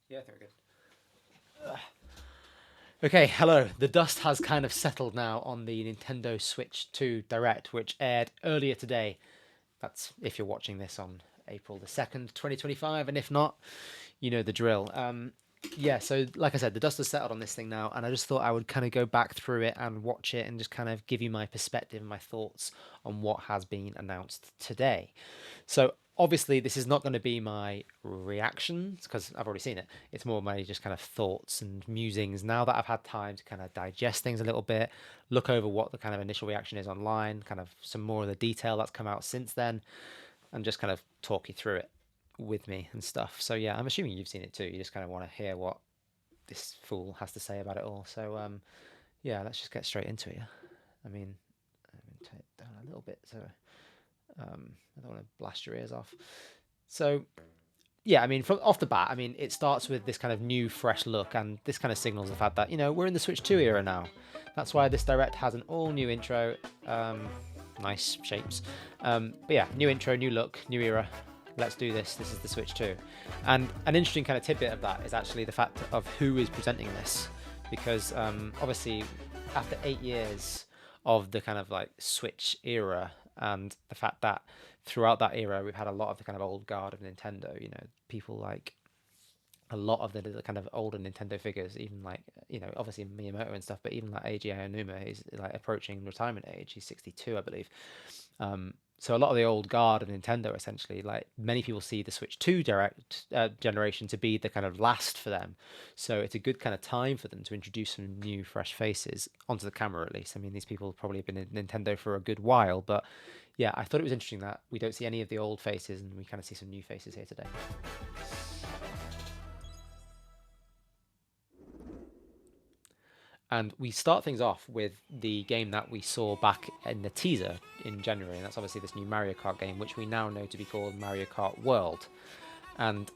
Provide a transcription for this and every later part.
Yeah, very good. Okay, hello. The dust has kind of settled now on the Nintendo Switch 2 Direct, which aired earlier today. That's if you're watching this on April the 2nd, 2025, and if not, you know the drill. Yeah, so like I said, the dust has settled on this thing now, and I just thought I would kind of go back through it and watch it and just kind of give you my perspective and my thoughts on what has been announced today. So obviously, this is not going to be my reactions because I've already seen it. It's more my just kind of thoughts and musings now that I've had time to kind of digest things a little bit, look over what the kind of initial reaction is online, kind of some more of the detail that's come out since then, and just kind of talk you through it with me and stuff. So yeah, I'm assuming you've seen it too. You just kind of want to hear what this fool has to say about it all. So yeah, let's just get straight into it. Yeah? I mean, I'm gonna turn it down a little bit so I don't want to blast your ears off. So yeah, I mean, from off the bat, I mean, it starts with this kind of new, fresh look, and this kind of signals the fact that we're in the Switch 2 era now. That's why this direct has an all-new intro. Nice shapes, but yeah, new intro, new look, new era. Let's do this. This is the Switch 2, and an interesting kind of tidbit of that is actually the fact of who is presenting this, because obviously after 8 years of the kind of like Switch era, and the fact that throughout that era we've had a lot of the kind of old guard of Nintendo, people like a lot of the kind of older Nintendo figures, even like obviously Miyamoto and stuff, but even like Eiji Aonuma, he's like approaching retirement age. He's 62, I believe. So a lot of the old guard of Nintendo, essentially, like many people see the Switch 2 direct generation to be the kind of last for them. So it's a good kind of time for them to introduce some new, fresh faces onto the camera, at least. I mean, these people probably have been in Nintendo for a good while, but yeah, I thought it was interesting that we don't see any of the old faces and we kind of see some new faces here today. And we start things off with the game that we saw back in the teaser in January, and that's obviously this new Mario Kart game, which we now know to be called Mario Kart World. And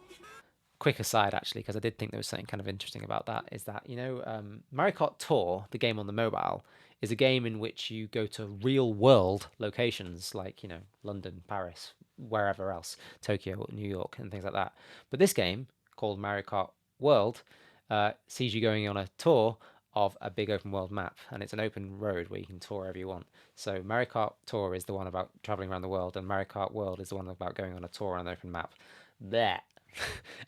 quick aside, actually, because I did think there was something kind of interesting about that, is that, Mario Kart Tour, the game on the mobile, is a game in which you go to real world locations like, London, Paris, wherever else, Tokyo, New York, and things like that. But this game, called Mario Kart World, sees you going on a tour of a big open world map, and it's an open road where you can tour wherever you want. So Mario Kart Tour is the one about traveling around the world, and Mario Kart World is the one about going on a tour on an open map. There.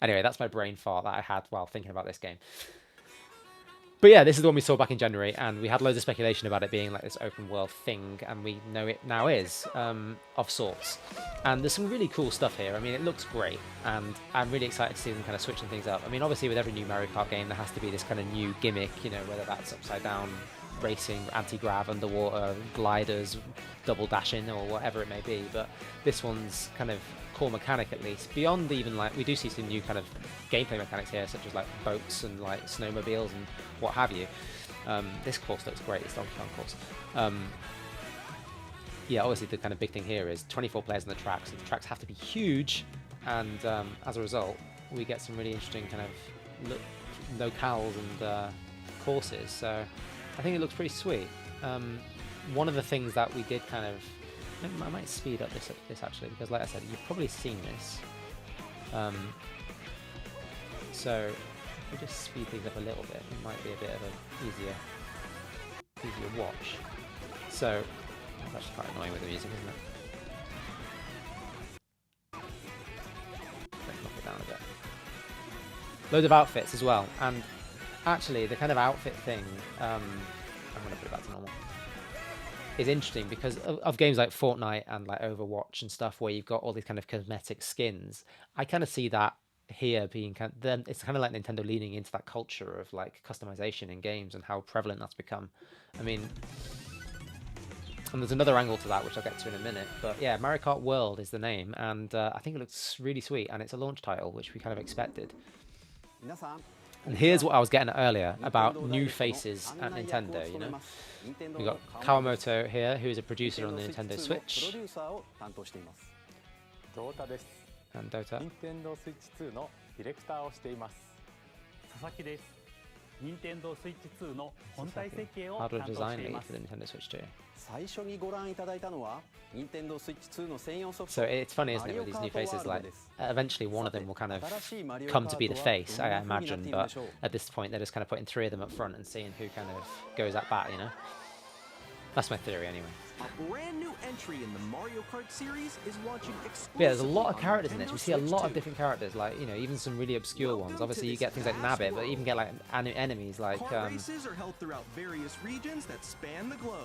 Anyway, that's my brain fart that I had while thinking about this game. But yeah, this is the one we saw back in January, and we had loads of speculation about it being like this open world thing, and we know it now is, of sorts. And there's some really cool stuff here. I mean, it looks great, and I'm really excited to see them kind of switching things up. I mean, obviously, with every new Mario Kart game, there has to be this kind of new gimmick, whether that's upside down racing, anti-grav, underwater, gliders, double dashing, or whatever it may be. But this one's kind of core mechanic, at least, beyond even like we do see some new kind of gameplay mechanics here, such as like boats and like snowmobiles and what have you. This course looks great. It's Donkey Kong course. Yeah, obviously the kind of big thing here is 24 players on the track, so the tracks have to be huge, and as a result, we get some really interesting kind of locales and courses. So I think it looks pretty sweet. One of the things that we did kind of, I might speed up this actually, because like I said, you've probably seen this. So if we just speed things up a little bit, it might be a bit of an easier watch. So that's actually quite annoying with the music, isn't it? Let's knock it down a bit. Loads of outfits as well, and actually the kind of outfit thing, I'm going to put it back to normal, is interesting because of games like Fortnite and like Overwatch and stuff where you've got all these kind of cosmetic skins. I kind of see that here being then it's kind of like Nintendo leaning into that culture of like customization in games and how prevalent that's become. I mean, and there's another angle to that which I'll get to in a minute, but yeah, Mario Kart World is the name, and I think it looks really sweet, and it's a launch title which we kind of expected. And here's what I was getting at earlier about new faces at Nintendo, We've got Kawamoto here, who is a producer on the Nintendo Switch. And Dota. 任天堂スイッチ2のディレクターをしています佐々木です任天堂スイッチ2の本体設計を Hardware 担当 design してい lead ます for the Nintendo Switch 2. 最初にご覧いただいたのは任天堂スイッチ2の専用ソフ So ト it's funny, isn't it, with these new faces? Like, eventually one of them will kind of come to be the face, I imagine. But at this point, they're just kind of putting 3 of them up front and seeing who kind of goes at bat, you know? That's my theory, anyway. A brand new entry in the Mario Kart series is launching exclusively. But yeah, there's a lot of on characters in Nintendo this. We see a Switch lot 2. of different characters, like, you know, even some really obscure ones. Obviously, you get things like Nabbit, but you even get like enemies like Kart races are held throughout various regions that span the globe.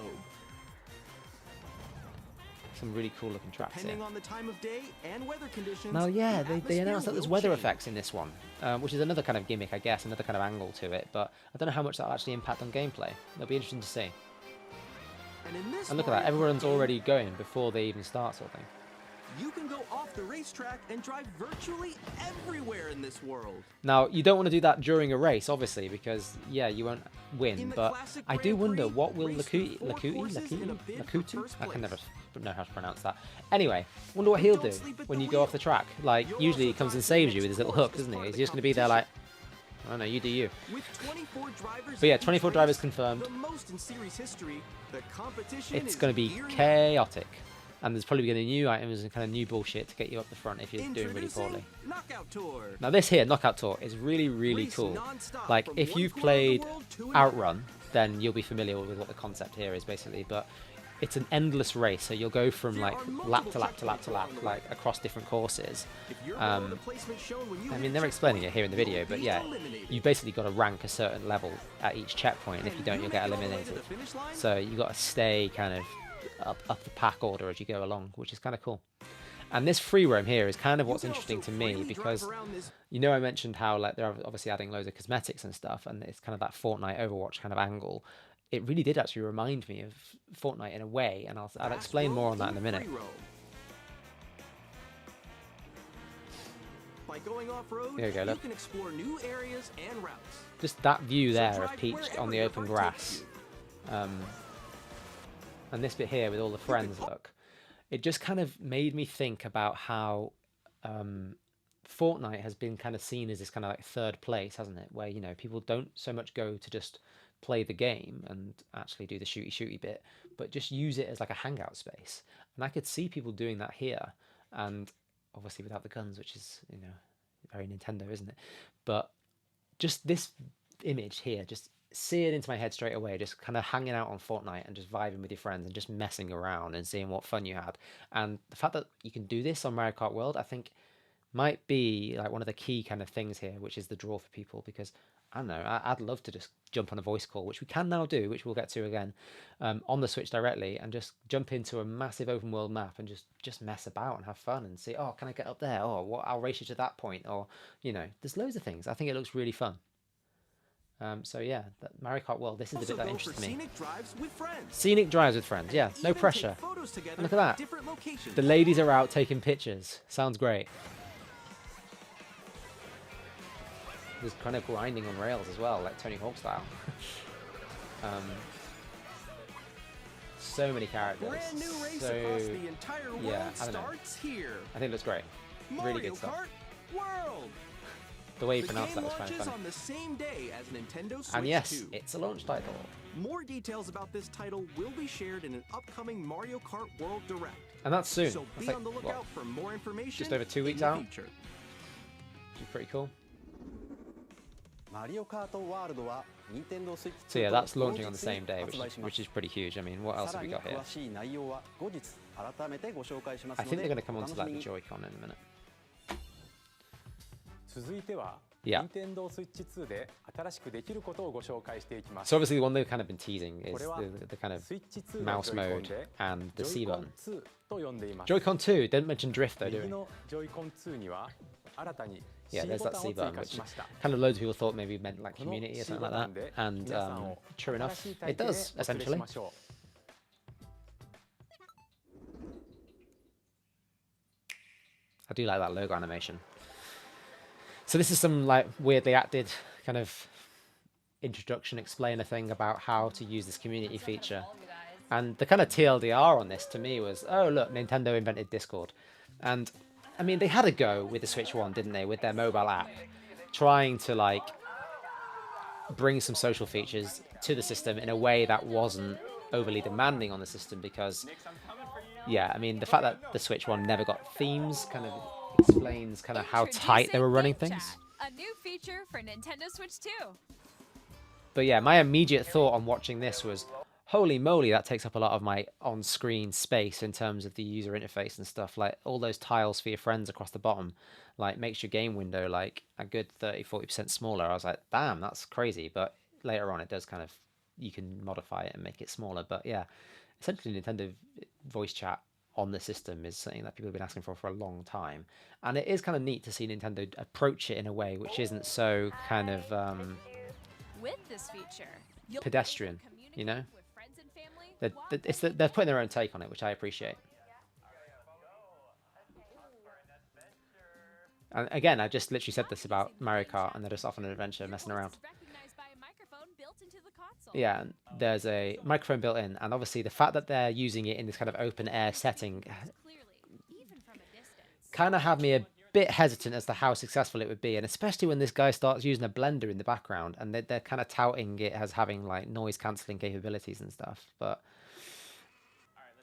some really cool looking tracks here. Depending on the time of day and weather conditions. Now, yeah, the they announced that atmosphere there's will weather change. effects in this one, which is another kind of gimmick, I guess, another kind of angle to it. But I don't know how much that'll actually impact on gameplay. It'll be interesting to see. And in this And look at that, Mario Kart everyone's game, already going before they even start, sort of thing. You can go off the racetrack and drive virtually everywhere in this world. Now, you don't want to do that during a race, obviously, because, yeah, you won't In win. the But classic I do Grand wonder, Prix, what will race through 4 courses in a bid for Lakutu? first I can never place. know how to pronounce that. Anyway, wonder what he'll Don't do sleep at when the you go off wheel. the track. Like, You'll usually he also comes and drive to the saves you with next his little course hook, as doesn't he? part of He's the just going to be there like, competition. I don't know, you do you. With 24 drivers But yeah, in each 24 drivers race, confirmed. the most in series history, the competition It's is going to be gearing up. chaotic. And there's probably going to be new items and kind of new bullshit to get you up the front if you're doing really Introducing poorly. Knockout Tour. Now this here, Knockout Tour, is really, really Race cool. non-stop Like, from if one you've corner of the played world to another. Outrun, then you'll be familiar with what the concept here is, basically. But it's an endless race, so you'll go from, There like, are lap multiple to lap to lap to checkpoints lap, along the like, way. across different courses. If you're below Um, the placement shown when you I hit mean, a they're explaining it checkpoint, here in the video, you'll but be yeah, eliminated. you basically got to rank a certain level at each checkpoint. If you And don't, you'll make get it all the way to eliminated. the finish line? So you got to stay kind of up the pack order as you go along, which is kind of cool. And this free roam here is kind of You what's can interesting also to me, freely because drive around this. you know I mentioned how, like, they're obviously adding loads of cosmetics and stuff, and it's kind of that Fortnite Overwatch kind of angle. It really did actually remind me of Fortnite in a way, and I'll Fast explain more on roam that in a and minute. free roam. By going off-road, There you go, look. can explore new areas and routes. Just that view So there of drive Peach wherever on the your open heart grass, takes you. and this bit here with all the friends, look, it just kind of made me think about how Fortnite has been kind of seen as this kind of like third place, hasn't it? Where, you know, people don't so much go to just play the game and actually do the shooty bit, but just use it as like a hangout space. And I could see people doing that here, and obviously without the guns, which is, you know, very Nintendo, isn't it? But just this image here, just seared into my head straight away, just kind of hanging out on Fortnite and just vibing with your friends and just messing around and seeing what fun you had. And the fact that you can do this on Mario Kart World, I think might be like one of the key kind of things here, which is the draw for people. Because I don't know, I'd love to just jump on a voice call, which we can now do, which we'll get to again, on the Switch directly, and just jump into a massive open world map and just mess about and have fun and see, oh, can I get up there? Oh, what, I'll race you to that point. Or, you know, there's loads of things. I think it looks really fun. So yeah, that Mario Kart World, this is the Also bit that go interests for me. scenic drives with friends. Scenic drives with friends, yeah, no Even take pressure. photos together Look at that. at different locations. The ladies are out taking pictures. Sounds great. There's kind of grinding on rails as well, like Tony Hawk style. So many characters. Brand new race So across the entire world yeah, I don't know. starts here. I think it looks great. Mario Really good stuff. Kart World. The way you The pronounce game that was kind of launches funny. on the same day as Nintendo Switch And yes, 2. it's a launch title. More details about this title will be shared in an upcoming Mario Kart World Direct. And that's soon. So That's be like, on the what, lookout for more information. just over 2 in weeks the out? future. which is pretty cool. マリオカートワールドは任天堂スイッチ So yeah, 2 that's と launching 同 on the 日に same day, 発売します which is pretty huge. I mean, what else さ have ら we に got here? 詳しい内容は後日改めてご紹介します I の think they're で going to come お onto 楽し that み in に Joy-Con in a minute. 続いては Yeah. 任天堂スイッチ2で新しくできることをご紹介していきます So obviously the one they've kind of been teasing こ is れは the kind of スイッチ2の mouse ジョイコン mode で and the ジョ C イコン button. 2と呼んでいます Joy-Con 2 didn't mention drift though, do 右 we? のジョイコン2には新たに C Yeah, ボ there's タ that ン C を追 button, 加 which しました kind of loads of people thought maybe meant like この community or C something ボ like タ that. ンで And 皆さんを true 新 enough, しい体 it 験へ does お連れし essentially. ましょう I do like that logo animation. So this is some like weirdly acted kind of introduction explainer thing about how to use this community feature. And the kind of TLDR on this to me was, oh look, Nintendo invented Discord. And I mean, they had a go with the Switch 1, didn't they, with their mobile app, trying to like bring some social features to the system in a way that wasn't overly demanding on the system because, yeah, I mean, the fact that the Switch one never got themes kind of explains kind of how tight they were running Introducing things. Game Chat, a new feature for Nintendo Switch 2. But yeah, my immediate thought on watching this was, holy moly, that takes up a lot of my on-screen space in terms of the user interface and stuff. Like all those tiles for your friends across the bottom, like makes your game window like a good 30-40% smaller. I was like, damn, that's crazy. But later on, it does kind of, you can modify it and make it smaller. But yeah, essentially Nintendo voice chat on the system is something that people have been asking for a long time. And it is kind of neat to see Nintendo approach it in a way which isn't so kind of With this feature, you'll pedestrian, be able to you know? communicate with friends and family while They're putting their own take on it, which I appreciate. And again, I just literally said this about Mario Kart, and they're just off on an adventure Your messing voice around. is recognized by a microphone built into the console. Yeah, and there's a microphone built in, and obviously the fact that they're using it in this kind of open air setting Clearly, even from a distance. kind of had me a bit hesitant as to how successful it would be, and especially when this guy starts using a blender in the background, and they're kind of touting it as having like noise cancelling capabilities and stuff. But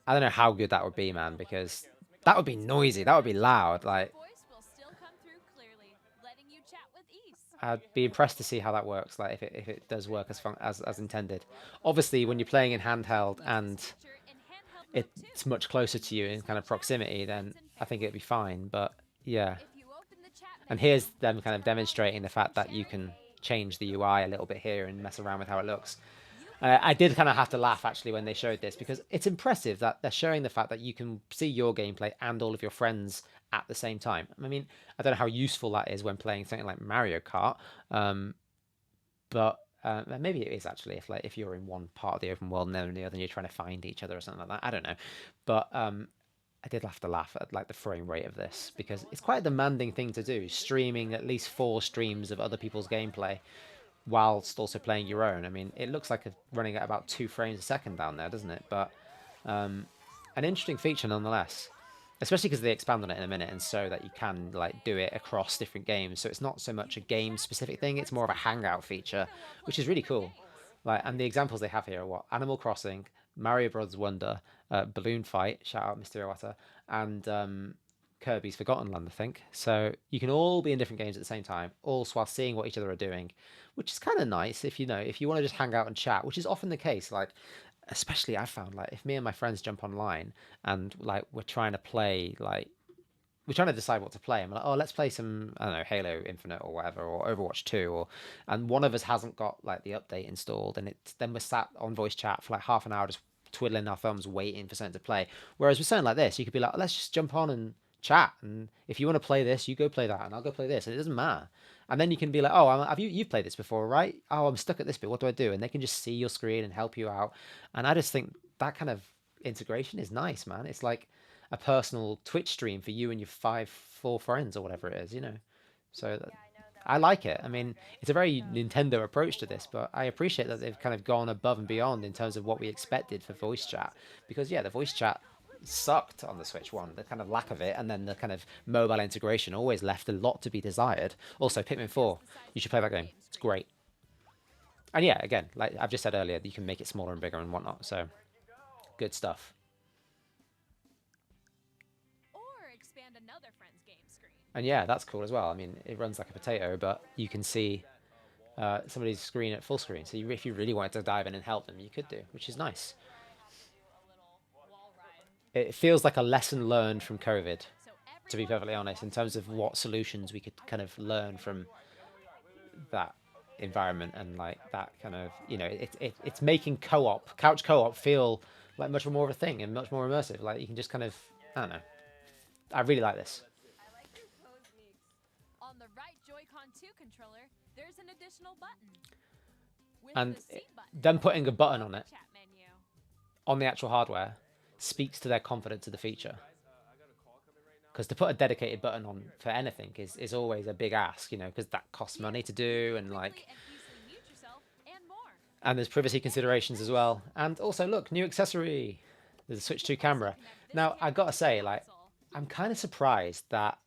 I don't know how good that would be, man, because that would be noisy, that would be loud. Like, Voice will still come through clearly, letting you chat with ease. I'd be impressed to see how that works. Like, if it does work as intended. Obviously, when you're playing in handheld and Feature in handheld mode it's too. much closer to you in kind of proximity, then I think it'd be fine. But yeah, If you open the chat and menu, here's them kind of demonstrating the fact that you can change the UI a little bit here and mess around with how it looks. I did kind of have to laugh actually when they showed this because it's impressive that they're showing the fact that you can see your gameplay and all of your friends at the same time. I mean, I don't know how useful that is when playing something like Mario Kart, but maybe it is actually if you're in one part of the open world and then in the other and you're trying to find each other or something like that. I don't know, but I did have to laugh at like the frame rate of this because it's quite a demanding thing to do, streaming at least 4 streams of other people's gameplay whilst also playing your own. I mean, it looks like running at about 2 frames a second down there, doesn't it? But an interesting feature nonetheless, especially because they expand on it in a minute and so that you can like do it across different games. So it's not so much a game specific thing; it's more of a hangout feature, which is really cool. Like, and the examples they have here are what Animal Crossing, Mario Bros. Wonder, Balloon Fight, shout out Mr. Iwata, and Kirby's Forgotten Land, I think. So you can all be in different games at the same time, all while seeing what each other are doing, which is kind of nice if if you want to just hang out and chat, which is often the case. Like, especially I found like if me and my friends jump online and like we're trying to play like we're trying to decide what to play. I'm like, oh, let's play some, I don't know, Halo Infinite or whatever, or Overwatch 2, and one of us hasn't got like the update installed, and then we're sat on voice chat for like half an hour just twiddling our thumbs waiting for something to play. Whereas with something like this, you could be like, let's just jump on and chat, and if you want to play this, you go play that, and I'll go play this, and it doesn't matter. And then you can be like, oh, have you've played this before, right? Oh, I'm stuck at this bit. What do I do? And they can just see your screen and help you out. And I just think that kind of integration is nice, man. It's like a personal Twitch stream for you and your 4 friends or whatever it is. So I like it. I mean, it's a very Nintendo approach to this, but I appreciate that they've kind of gone above and beyond in terms of what we expected for voice chat. Because yeah, the voice chat sucked on the Switch one, the kind of lack of it, and then the kind of mobile integration always left a lot to be desired. Also, Pikmin 4, you should play that game. It's great. And yeah, again, like I've just said earlier, you can make it smaller and bigger and whatnot. So good stuff. or expand another friend's game screen. And yeah, that's cool as well. I mean, it runs like a potato, but you can see somebody's screen at full screen. So if you really wanted to dive in and help them, you could do, which is nice. It feels like a lesson learned from COVID, So to be perfectly honest, in terms of what solutions we could kind of learn from that environment and like that kind of, it's making couch co-op feel like much more of a thing and much more immersive. Like you can just kind of, I don't know. I really like this. on the right Joy-Con 2 controller, there's an additional button. With And the C button, them putting a button on it, chat menu. on the actual hardware, speaks to their confidence of the feature. Because to put a dedicated button on for anything is always a big ask, because that costs money to do, and Quickly like, and easily mute yourself and more. and there's privacy considerations as well. And also, look, new accessory. There's a Switch 2 camera. Now, I gotta say, like, I'm kind of surprised that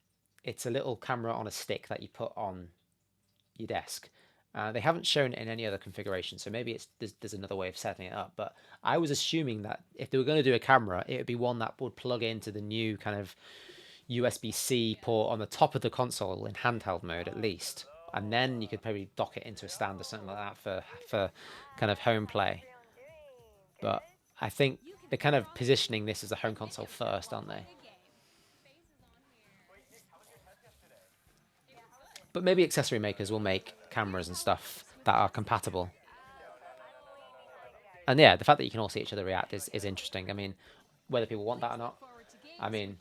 it's a little camera on a stick that you put on your desk. They haven't shown it in any other configuration, so maybe there's another way of setting it up. But I was assuming that if they were going to do a camera, it would be one that would plug into the new kind of USB-C port on the top of the console in handheld mode at least, and then you could probably dock it into a stand or something like that for kind of home play. But I think they're kind of positioning this as a home console first, aren't they? But maybe accessory makers will make cameras and stuff that are compatible. And yeah, the fact that you can all see each other react is interesting. I mean, whether people want that or not, I mean,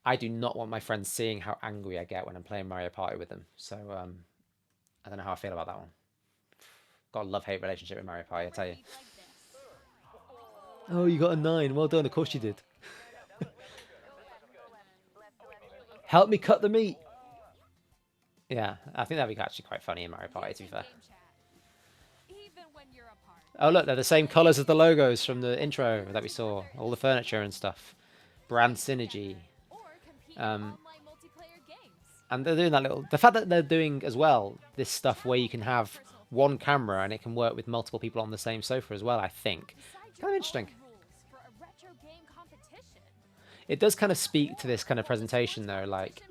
I do not want my friends seeing how angry I get when I'm playing Mario Party with them. So I don't know how I feel about that one. Got a love-hate relationship with Mario Party, I tell you. Oh, you got a 9. Well done. Of course you did. Help me cut the meat. Yeah, I think that'd be actually quite funny in Mario Party, to be fair. Oh, look, they're the same colours as the logos from the intro that we saw. All the furniture and stuff. Brand synergy. And they're doing that little... The fact that they're doing, as well, this stuff where you can have one camera and it can work with multiple people on the same sofa as well, I think. Kind of interesting. It does kind of speak to this kind of presentation, though, like,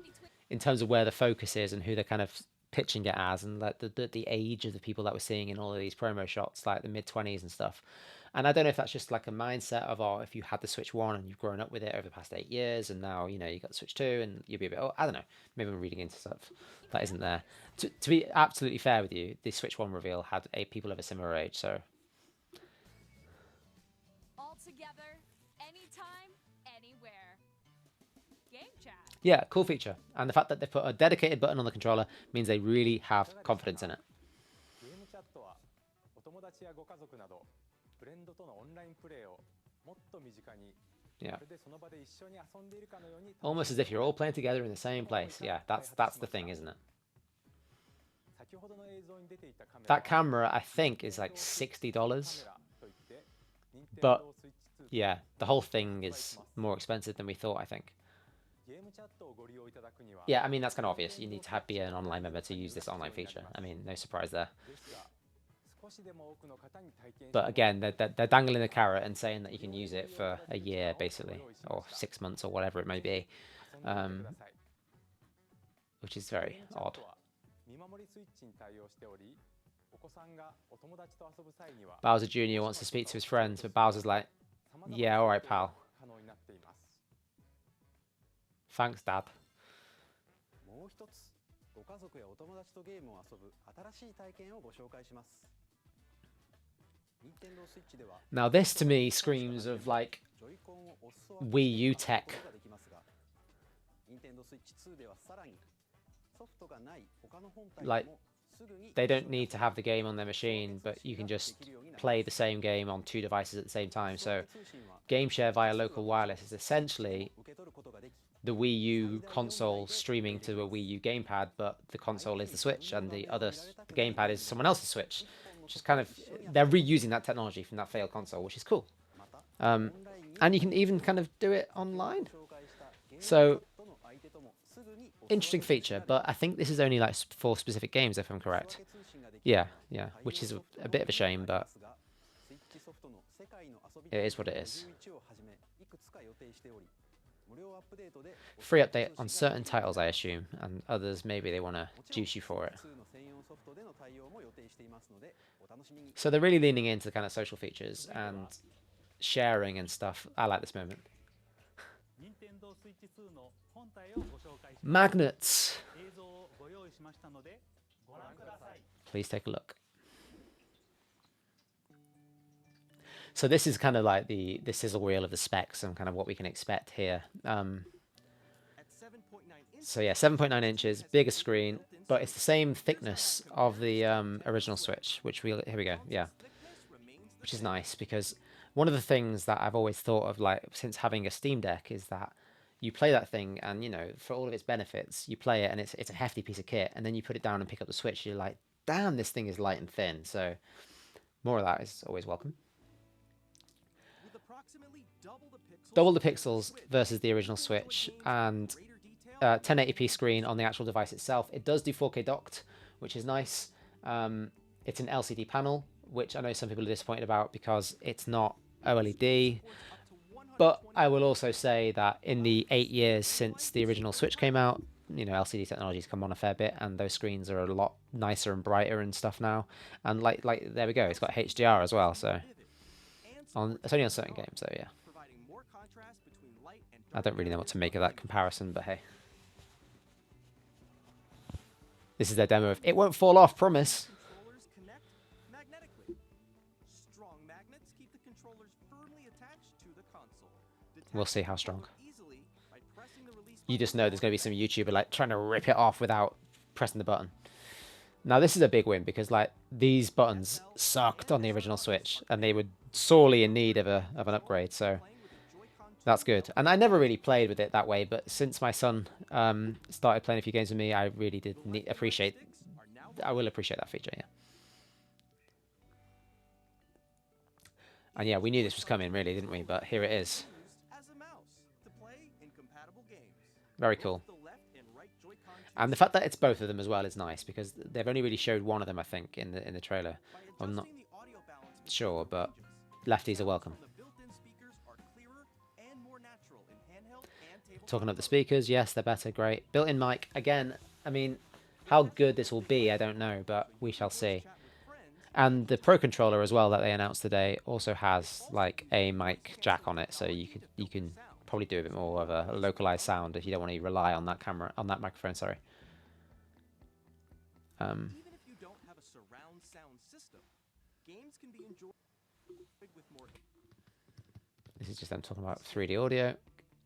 in terms of where the focus is and who they're kind of pitching it as, and like the age of the people that we're seeing in all of these promo shots, like the mid-20s and stuff. And I don't know if that's just like a mindset of, oh, if you had the Switch 1 and you've grown up with it over the past 8 years, and now, you know, you got the Switch 2 and you'll be a bit, oh, I don't know, maybe I'm reading into stuff that isn't there. To be absolutely fair with you, the Switch 1 reveal had people of a similar age, so... All together, anytime, anywhere. Game chat. Yeah, cool feature. And the fact that they put a dedicated button on the controller means they really have confidence in it. Yeah. Almost as if you're all playing together in the same place. Yeah, that's the thing, isn't it? That camera, I think, is like $60. But, yeah, the whole thing is more expensive than we thought, I think. Yeah, I mean, that's kind of obvious. You need to be an online member to use this online feature. I mean, no surprise there. But again, they're dangling a carrot and saying that you can use it for a year, basically, or 6 months, or whatever it may be, which is very odd. Bowser Jr. wants to speak to his friends, but Bowser's like, yeah, all right, pal. Thanks, Dad. Now this to me screams of like Wii U tech. Like, they don't need to have the game on their machine, but you can just play the same game on 2 devices at the same time. So game share via local wireless is essentially the Wii U console streaming to a Wii U gamepad, but the console is the Switch and the gamepad is someone else's Switch, which is kind of, they're reusing that technology from that failed console, which is cool. And you can even kind of do it online. So interesting feature, but I think this is only like for specific games, if I'm correct. Yeah, which is a bit of a shame, but it is what it is. Free update on certain titles, I assume, and others maybe they want to juice you for it. So they're really leaning into kind of social features and sharing and stuff. I like this moment. Magnets. Please take a look. So this is kind of like the sizzle reel of the specs and kind of what we can expect here. So yeah, 7.9 inches, bigger screen, but it's the same thickness of the original Switch, which here we go, yeah. Which is nice, because one of the things that I've always thought of, like, since having a Steam Deck, is that you play that thing and, you know, for all of its benefits, you play it and it's a hefty piece of kit, and then you put it down and pick up the Switch, you're like, damn, this thing is light and thin. So more of that is always welcome. Double the pixels versus the original Switch, and 1080p screen on the actual device itself. It does do 4K docked, which is nice. It's an LCD panel, which I know some people are disappointed about because it's not OLED. But I will also say that in the 8 years since the original Switch came out, you know, LCD technology's come on a fair bit, and those screens are a lot nicer and brighter and stuff now. And like there we go, it's got HDR as well, so it's only on certain games though, yeah. I don't really know what to make of that comparison, but hey. This is their demo of It Won't Fall Off, promise. Controllers connect magnetically. Strong magnets keep the controllers firmly attached to the console. We'll see how strong. Easily by pressing the release You just know there's going to be some YouTuber like trying to rip it off without pressing the button. Now this is a big win because like these buttons sucked on the original Switch and they were sorely in need of an upgrade, so that's good. And I never really played with it that way, but since my son started playing a few games with me, I really did appreciate that feature, yeah. And yeah, we knew this was coming really, didn't we? But here it is. as a mouse to play in compatible games. Very cool. The left and right Joy-Con And the fact that it's both of them as well is nice because they've only really showed one of them, I think, in the trailer. by I'm not adjusting the audio balance sure, but changes. lefties are welcome. The built-in speakers are clearer and more natural in handheld and tabletop Talking of the modes. speakers, yes, they're better, great. Built-in mic, again, I mean, how good this will be, I don't know, but we shall see. Chat with friends And the Pro controller as well that they announced today also has like a mic jack on it, so you can probably do a bit more of a localized sound if you don't want to rely on that microphone. Sorry. Even if you don't have a surround sound system, games can be enjoyed with more This is just them talking about 3D audio.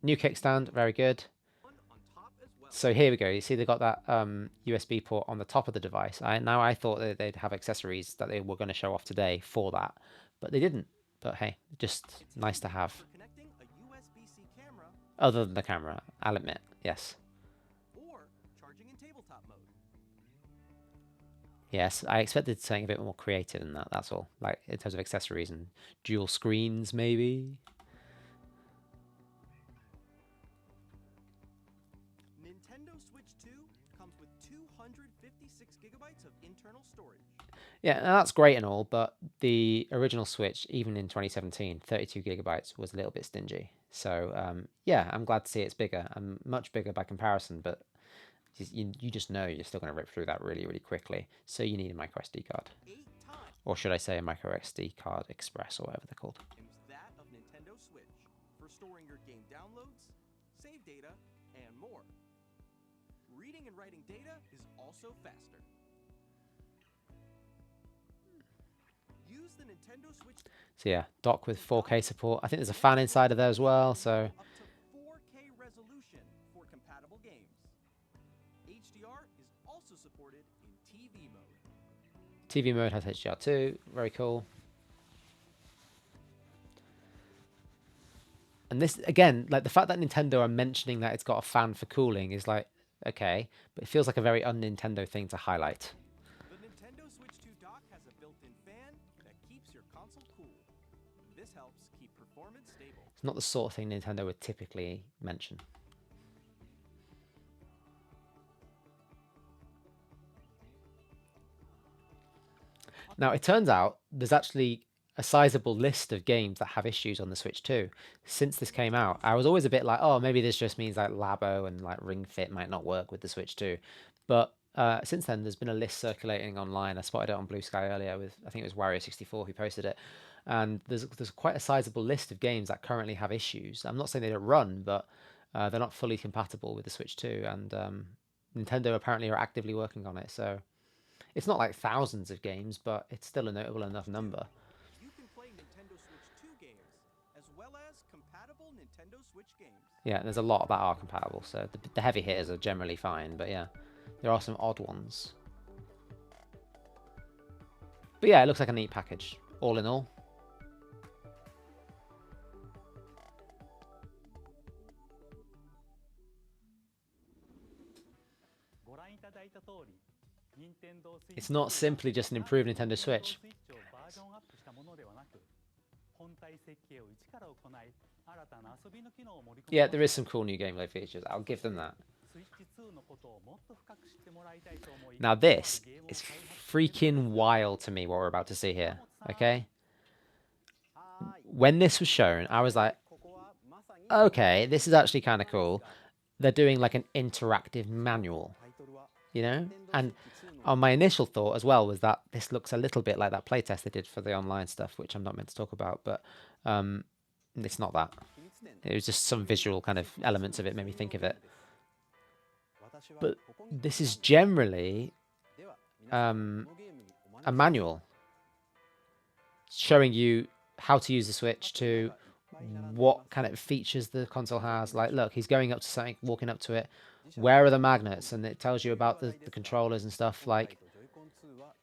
New kickstand, very good. fun on top as well. So here we go. You see they got that USB port on the top of the device. I thought that they'd have accessories that they were going to show off today for that, but they didn't. But hey, just nice to have. For connecting a USB-C camera Other than the camera, I'll admit, yes. or charging in tabletop mode. Yes, I expected something a bit more creative than that, that's all. Like, in terms of accessories and dual screens, maybe? Nintendo Switch 2 comes with 256 gigabytes of internal storage. Yeah, and that's great and all, but the original Switch, even in 2017, 32 gigabytes was a little bit stingy. So, yeah, I'm glad to see it's bigger and much bigger by comparison, but you just know you're still going to rip through that really, really quickly. So you need a micro SD card. 8 times Or should I say a micro SD card express or whatever they're called. that of Nintendo Switch for storing your game downloads, save data, and more. Reading and writing data is also faster. Use the Nintendo Switch So yeah, dock with 4K support. I think there's a fan inside of there as well, so... up to 4K resolution for compatible games. HDR is also supported in TV mode. TV mode has HDR too. Very cool. And this, again, like the fact that Nintendo are mentioning that it's got a fan for cooling is like, okay, but it feels like a very un-Nintendo thing to highlight. The Nintendo Switch 2 dock has a built-in fan that keeps your console cool. This helps keep performance stable. It's not the sort of thing Nintendo would typically mention. Now, it turns out there's actually a sizable list of games that have issues on the Switch 2. Since this came out, I was always a bit like, oh, maybe this just means like Labo and like Ring Fit might not work with the Switch 2. But since then, there's been a list circulating online. I spotted it on Blue Sky earlier with, I think it was Wario64 who posted it. And there's quite a sizable list of games that currently have issues. I'm not saying they don't run, but they're not fully compatible with the Switch 2. And Nintendo apparently are actively working on it. So it's not like thousands of games, but it's still a notable enough number. You can play Nintendo Switch 2 games as well as compatible Nintendo Switch games. Yeah, there's a lot that are compatible. So the heavy hitters are generally fine, but yeah, there are some odd ones. But yeah, it looks like a neat package, all in all. It's not simply just an improved Nintendo Switch. Yeah, there is some cool new gameplay features. I'll give them that. Now this is freaking wild to me what we're about to see here. Okay? When this was shown, I was like, ここはまさに okay, this is actually kind of cool. They're doing like an interactive manual, タイトルは you know? Nintendo And Switch 2の my initial thought as well was that this looks a little bit like that playtest they did for the online stuff, which I'm not meant to talk about, but it's not that. 秘密点 It was just some visual kind of elements of it made me think of it. 私は But ここに this is generally では皆さん um, このゲームにお a 招き manual showing you how to use the Switch, to what kind of features the console has. Like, look, he's going up to something, walking up to it. Where are the magnets? And it tells you about the controllers and stuff. Like,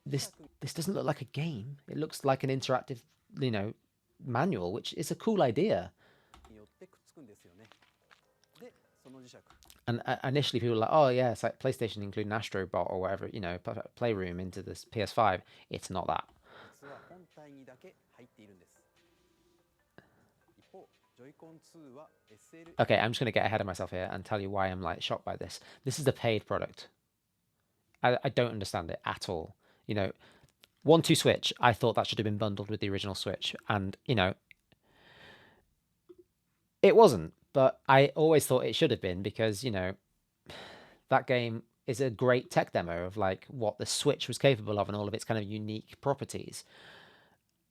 this doesn't look like a game. It looks like an interactive, manual, which is a cool idea. によってくっつくんですよね。で、その磁石 And initially, people were like, "Oh, yeah, it's like PlayStation including Astrobot or whatever, Playroom into this PS5." It's not that. 実は本体にだけ入っているんです。一方、ジョイコン2は SL Okay, I'm just going to get ahead of myself here and tell you why I'm like shocked by this. This is a paid product. I don't understand it at all. 1-2 Switch, I thought that should have been bundled with the original Switch. And, it wasn't. But I always thought it should have been because, that game is a great tech demo of like what the Switch was capable of and all of its kind of unique properties.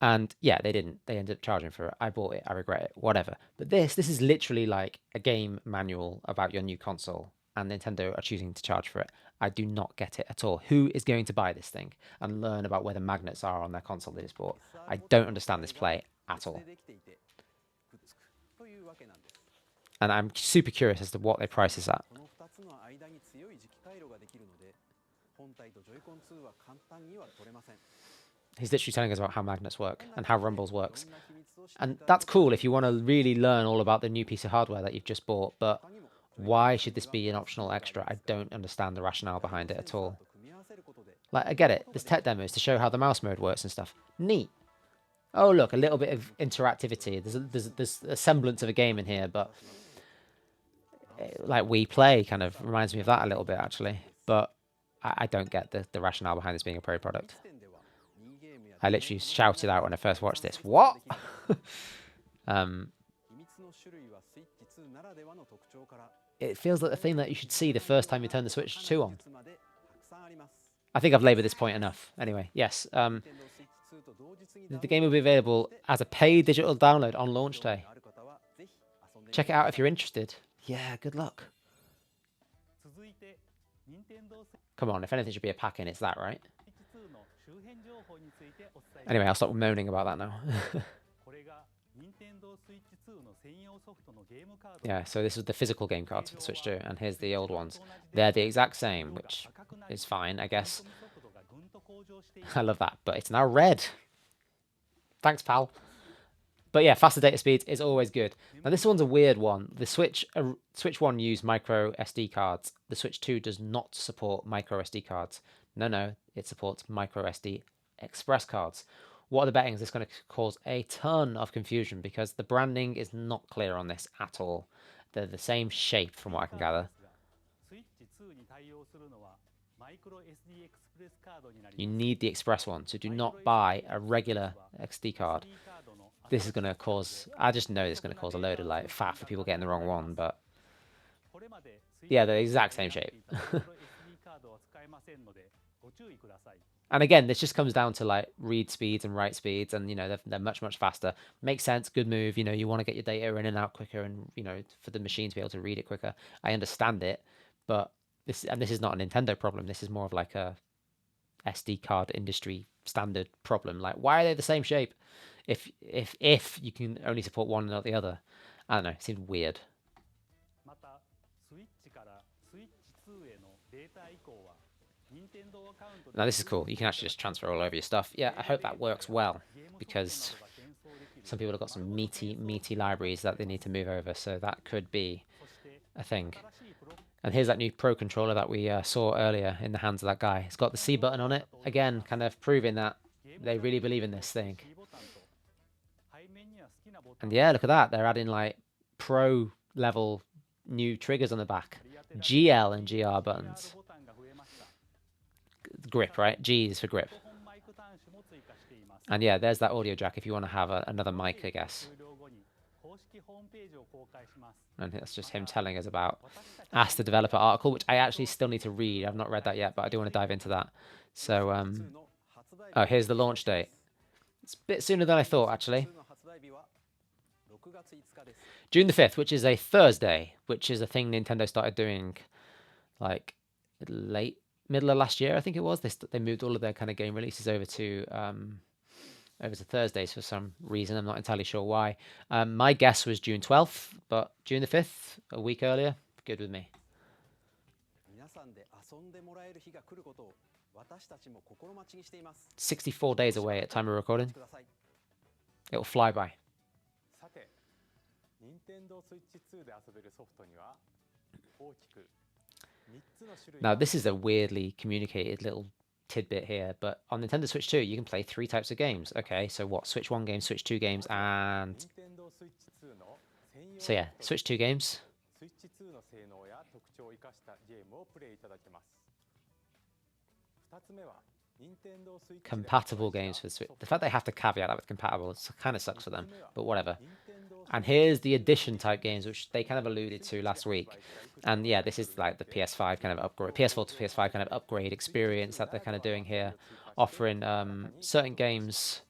And yeah, they didn't. They ended up charging for it. I bought it. I regret it. Whatever. But this is literally like a game manual about your new console, and Nintendo are choosing to charge for it. I do not get it at all. Who is going to buy this thing and learn about where the magnets are on their console they just bought? I don't understand this play at all. でできていてくっつくというわけなんです。 And I'm super curious as to what they price this at. この2つの間に強い磁気回路ができるので、本体とジョイコン2は簡単には取れません。 He's literally telling us about how magnets work and how Rumbles works. And that's cool if you want to really learn all about the new piece of hardware that you've just bought, but why should this be an optional extra? I don't understand the rationale behind it at all. Like, I get it. There's tech demos to show how the mouse mode works and stuff. Neat. Oh, look, a little bit of interactivity. There's a semblance of a game in here, but like Wii Play kind of reminds me of that a little bit, actually. But I don't get the rationale behind this being a pro product. I literally shouted out when I first watched this. What? 秘密の種類はスイッチ2ならではの特徴から It feels like the thing that you should see the first time you turn the Switch 2 on. 技術までたくさんあります。 I think I've laboured this point enough. Anyway, yes. Nintendo Switch 2と同日に The game will be available as a paid digital download on launch day. ある方はぜひ遊んでみて Check it out if you're interested. Yeah, good luck. 続いて Nintendo Switch Come on, if anything should be a pack in, it's that, right? 2の周辺情報についてお伝えします。 Anyway, I'll stop moaning about that now. これが Nintendo Switch 2の専用ソフトのゲームカード Yeah, so this is the physical game cards for the Switch 2, and here's the old ones. They're the exact same, which is fine, I guess. I love that, but it's now red. Thanks, pal. But yeah, faster data speeds is always good. Now this one's a weird one. The Switch 1 used micro SD cards. The Switch 2 does not support micro SD cards. No, it supports micro SD express cards. What are the bettings? This is going to cause a ton of confusion because the branding is not clear on this at all. They're the same shape from what I can gather. スイッチ2に対応するのはマイクロ SD エクスプレスカードになり You ます。 need the express one, so do not buy a regular XD card. This is going to cause, I just know it's going to cause a load of like fat for people getting the wrong one, but これまで yeah, they're the exact same shape. マイクロ SD カードは使えませんのでご注意ください。 And again, this just comes down to like read speeds and write speeds, and they're much faster. Makes sense, good move. You want to get your data in and out quicker, and for the machine to be able to read it quicker. I understand it, but this is not a Nintendo problem. This is more of like a SD card industry standard problem. Like, why are they the same shape? If you can only support one and not the other, I don't know. It seems weird. またスイッチからスイッチ2へのデータ移行は Nintendo アカウントで Now this is cool. You can actually just transfer all over your stuff. Yeah, I hope that works well because some people have got some meaty libraries that they need to move over, so that could be a thing. And here's that new Pro controller that we saw earlier in the hands of that guy. It's got the C button on it. Again, kind of proving that they really believe in this thing. And yeah, look at that. They're adding like Pro level new triggers on the back. GL and GR buttons. grip, right? G is for grip. ヘッドホンマイク端子も追加しています。 And yeah, there's that audio jack if you want to have another mic, I guess. 終了後に公式ホームページを公開します。 And that's just him telling us about Ask the Developer article, which I actually still need to read. I've not read that yet, but I do want to dive into that. So, 2の発売日 oh, here's the launch date. It's a bit sooner than I thought, actually. 2の発売日は6月5日です。 June the 5th, which is a Thursday, which is a thing Nintendo started doing like late middle of last year, I think it was. They moved all of their kind of game releases over to Thursdays for some reason. I'm not entirely sure why. My guess was June 12th, but June the 5th, a week earlier, good with me. 皆さんで遊んでもらえる日が来ることを私たちも心待ちにしています。 64 days away at time of recording. ください。 It'll fly by. さて、任天堂スイッチ2で遊べるソフトには大きく3つの種類 Now, this is a weirdly communicated little tidbit here, but on Nintendo Switch 2, you can play 3 types of games. Okay, so what? Switch 1 games, Switch 2 games, and 任天堂スイッチ2の専用 so yeah, Switch 2 games. スイッチ2の性能や特徴を生かしたゲームをプレイいただけます。2つ目は任天堂スイッチで Compatible games for the Switch. The fact they have to caveat that with compatible kind of sucks for them, but whatever. And here's the edition type games, which they kind of alluded to last week. And yeah, this is like the PS5 kind of upgrade, PS4 to PS5 kind of upgrade experience that they're kind of doing here, offering certain games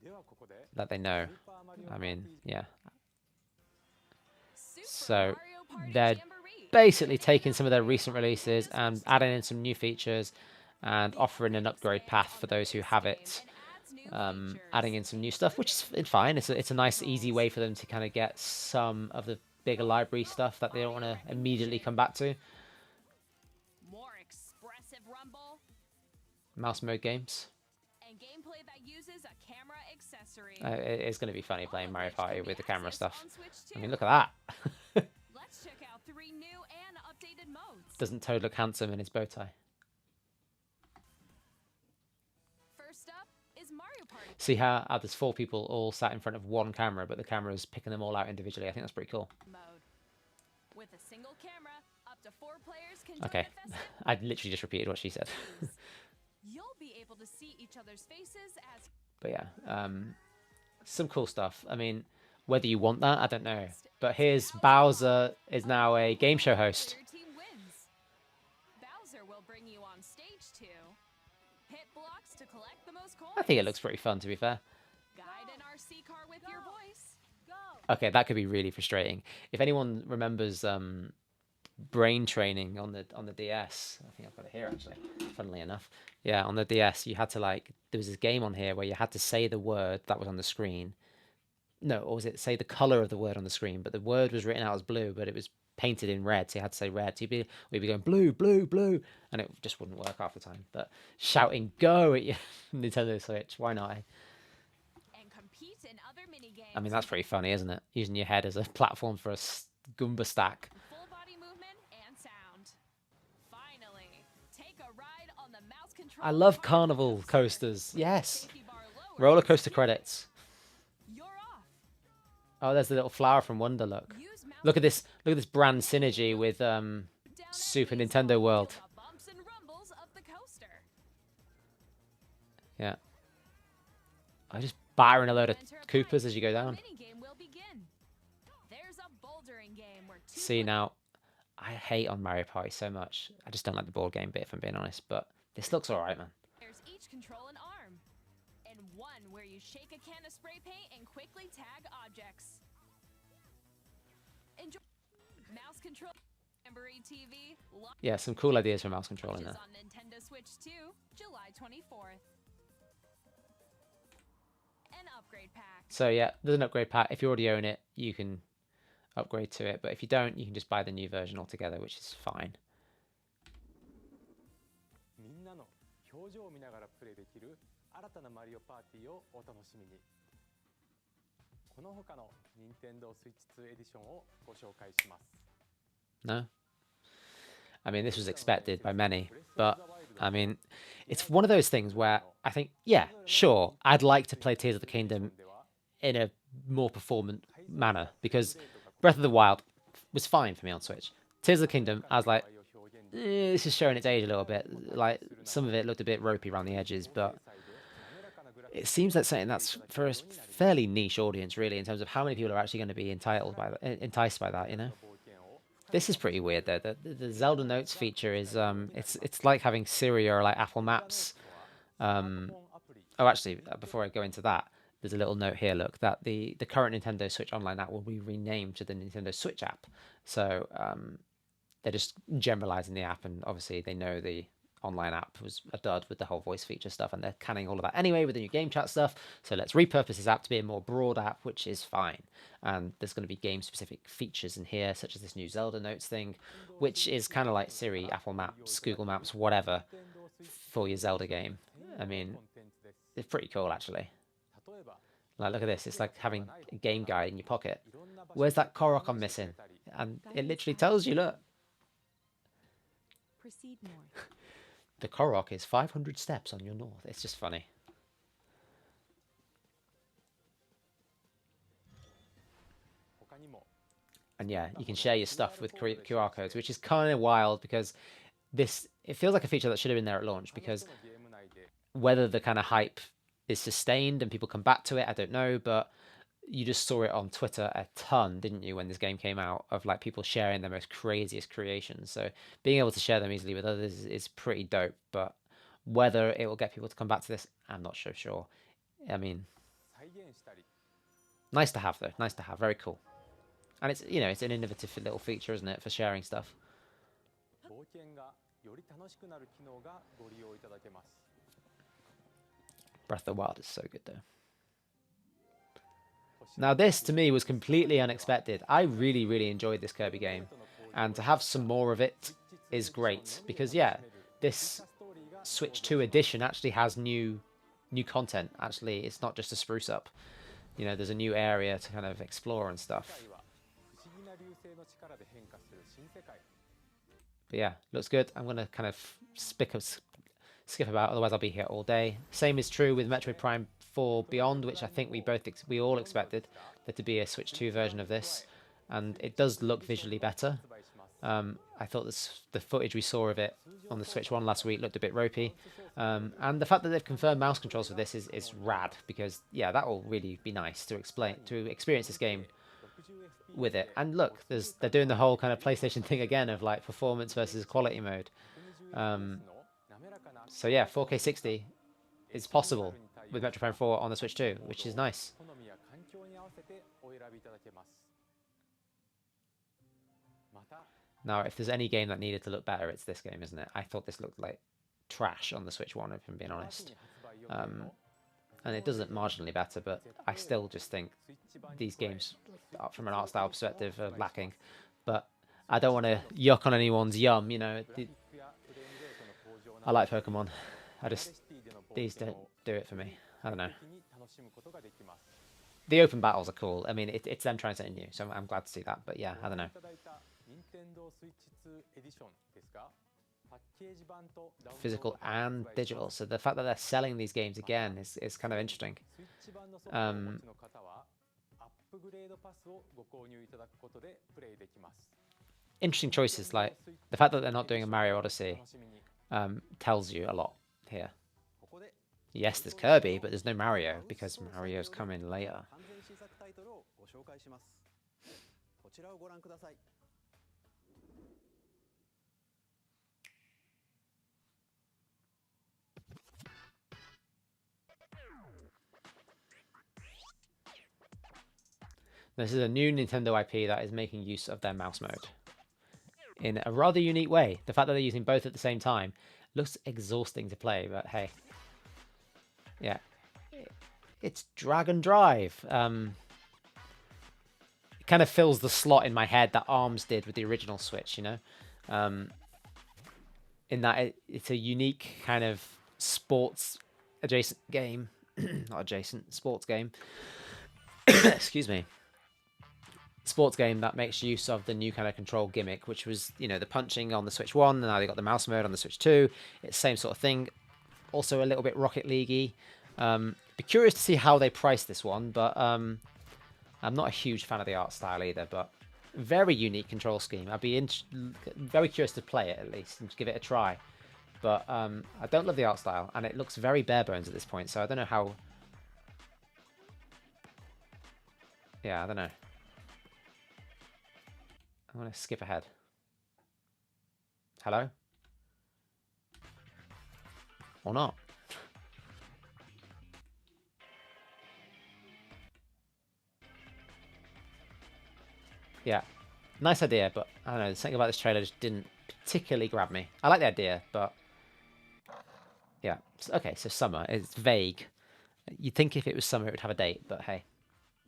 ではここで that they know. スーパーマリオ I mean, yeah. Super So, Mario Party they're Jamboree. Basically taking some of their recent releases and adding in some new features and offering an upgrade path for those who have it. Adding in some new stuff, which is fine. It's a nice, easy way for them to kind of get some of the bigger library stuff that they don't want to immediately come back to. More expressive rumble Mouse mode games. and gameplay that uses a camera accessory. It's going to be funny playing Mario Party with the camera stuff. On Switch I mean, 2. look at that. Let's check out 3 new and updated modes. Doesn't Toad look handsome in his bow tie? First up is Mario Party. See how there's 4 people all sat in front of one camera, but the camera's picking them all out individually. I think that's pretty cool. Mode. With a single camera, up to 4 players can join Okay, the festivities. I literally just repeated what she said. You'll be able to see each other's faces as But yeah, some cool stuff. I mean, whether you want that, I don't know. But here's Bowser is now a game show host. your team wins. Bowser will bring you on stage too. Hit blocks to collect the most coins. I think it looks pretty fun, to be fair. Guide an RC car with your voice. Go. Okay, that could be really frustrating. If anyone remembers brain training on the DS, I think I've got it here actually. Funnily enough, yeah, on the DS, you had to there was this game on here where you had to say the word that was on the screen. No, or was it say the color of the word on the screen? But the word was written out as blue, but it was painted in red, so you had to say red. So we'd be going blue, blue, blue, and it just wouldn't work half the time. But shouting "Go" at your Nintendo Switch, why not? Eh? And compete in other mini games. I mean, that's pretty funny, isn't it? Using your head as a platform for a Goomba stack. Full body movement and sound. Finally, take a ride on the mouse control. I love Mario carnival Coaster. coasters. Yes. Safety bar lowered. Roller coaster credits. You're off. Oh, there's the little flower from Wonder. Look. Use mouse Look at this. Look at this brand synergy with down Super enemies Nintendo feel World. the bumps and rumbles of the coaster. Yeah. I just battering a load of Enter a Koopas pipe. as you go A down. minigame will begin. There's a bouldering game where 2 See now, I hate on Mario Party so much. I just don't like the board game bit, if I'm being honest. But this looks alright, man. players each control an arm. And one where you shake a can of spray paint and quickly tag objects. Enjoy mouse control. Jamboree TV Yeah, some cool ideas for mouse control in launches there. on Nintendo Switch 2, July 24th. An upgrade pack. So yeah, there's an upgrade pack. If you already own it, you can upgrade to it. But if you don't, you can just buy the new version altogether, which is fine. みんなの表情を見ながらプレイできる新たなマリオパーティーをお楽しみに。この他の任天堂スイッチ2エディションをご紹介します。 No? I mean, this was expected by many, but I mean, it's one of those things where I think, yeah, sure, I'd like to play Tears of the Kingdom in a more performant manner because Breath of the Wild was fine for me on Switch. Tears of the Kingdom, I was like, this is showing its age a little bit. Like, some of it looked a bit ropey around the edges, but it seems like something that's for a fairly niche audience, really, in terms of how many people are actually going to be enticed by that, you know? This is pretty weird, though. The Zelda Notes feature is, it's like having Siri or like Apple Maps. Oh, actually, before I go into that, there's a little note here, look, that the current Nintendo Switch Online app will be renamed to the Nintendo Switch app. So they're just generalizing the app, and obviously they know the online app was a dud with the whole voice feature stuff, and they're canning all of that anyway with the new game chat stuff. So let's repurpose this app to be a more broad app, which is fine. And there's going to be game-specific features in here, such as this new Zelda Notes thing, which is kind of like Siri, Apple Maps, Google Maps, whatever, for your Zelda game. I mean, it's pretty cool, actually. Like, look at this. It's like having a game guide in your pocket. Where's that Korok I'm missing? And it literally tells you, look. Proceed more. The Korok is 500 steps on your north. It's just funny. And yeah, you can share your stuff with QR codes, which is kind of wild because it feels like a feature that should have been there at launch, because whether the kind of hype is sustained and people come back to it, I don't know, but you just saw it on Twitter a ton, didn't you, when this game came out, of like people sharing their most craziest creations. So being able to share them easily with others is pretty dope, but whether it will get people to come back to this, I'm not so sure. I mean, nice to have though, nice to have, very cool. And it's, you know, it's an innovative little feature, isn't it, for sharing stuff. Breath of the Wild is so good though. Now this, to me, was completely unexpected. I really, really enjoyed this Kirby game. And to have some more of it is great. Because, yeah, this Switch 2 edition actually has new content. Actually, it's not just a spruce up. You know, there's a new area to kind of explore and stuff. But yeah, looks good. I'm going to kind of skip about, otherwise I'll be here all day. Same is true with Metroid Prime 4 Beyond, which I think we all expected there to be a Switch 2 version of this, and it does look visually better. I thought the footage we saw of it on the Switch 1 last week looked a bit ropey, and the fact that they've confirmed mouse controls for this is rad, because yeah, that will really be nice to experience this game with it. And look, they're doing the whole kind of PlayStation thing again of like performance versus quality mode. So yeah, 4K 60 is possible with Metroid Prime 4 on the Switch 2, which is nice. Now, if there's any game that needed to look better, it's this game, isn't it? I thought this looked like trash on the Switch 1, if I'm being honest. And it does look marginally better, but I still just think these games, from an art style perspective, are lacking. But I don't want to yuck on anyone's yum, you know. I like Pokemon. These don't do it for me. I don't know. The open battles are cool. I mean, it's them trying something new, so I'm glad to see that. But yeah, I don't know. Physical and digital. So the fact that they're selling these games again is kind of interesting. Interesting choices, like the fact that they're not doing a Mario Odyssey tells you a lot here. Yes, there's Kirby, but there's no Mario, because Mario's coming later. This is a new Nintendo IP that is making use of their mouse mode in a rather unique way. The fact that they're using both at the same time looks exhausting to play, but hey. Yeah. It's drag and drive. It kind of fills the slot in my head that ARMS did with the original Switch, you know? In that it's a unique kind of sports adjacent game. Not adjacent, sports game. Excuse me. Sports game that makes use of the new kind of control gimmick, which was, you know, the punching on the Switch 1, and now they got the mouse mode on the Switch 2. It's the same sort of thing. Also a little bit Rocket League-y. Be curious to see how they price this one, but I'm not a huge fan of the art style either, but Very unique control scheme. I'd be very curious to play it at least and give it a try. But I don't love the art style, and it looks very bare bones at this point. So I don't know how. Yeah, I don't know. I'm gonna skip ahead. Hello? Or not? Yeah, nice idea, but I don't know, something about this trailer just didn't particularly grab me. I like the idea, but yeah. Okay, so summer. It's vague. You'd think if it was summer it would have a date, but hey.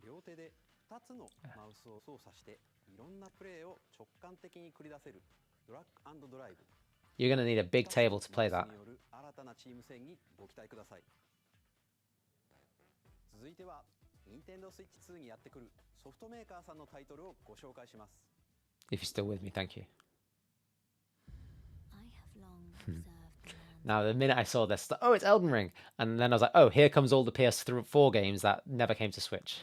両手で2つのマウスを操作していろんなプレーを直感的に繰り出せるドラッグ&ドライブ You're going to need a big table to play that. による新たなチーム戦にご期待ください。続いては Nintendo Switch 2にやってくるソフトメーカーさんのタイトルをご紹介します。 If you're still with me, thank you. I have long observed the land Now, the minute I saw this, oh, it's Elden Ring. And then I was like, oh, here comes all the PS4 games that never came to Switch.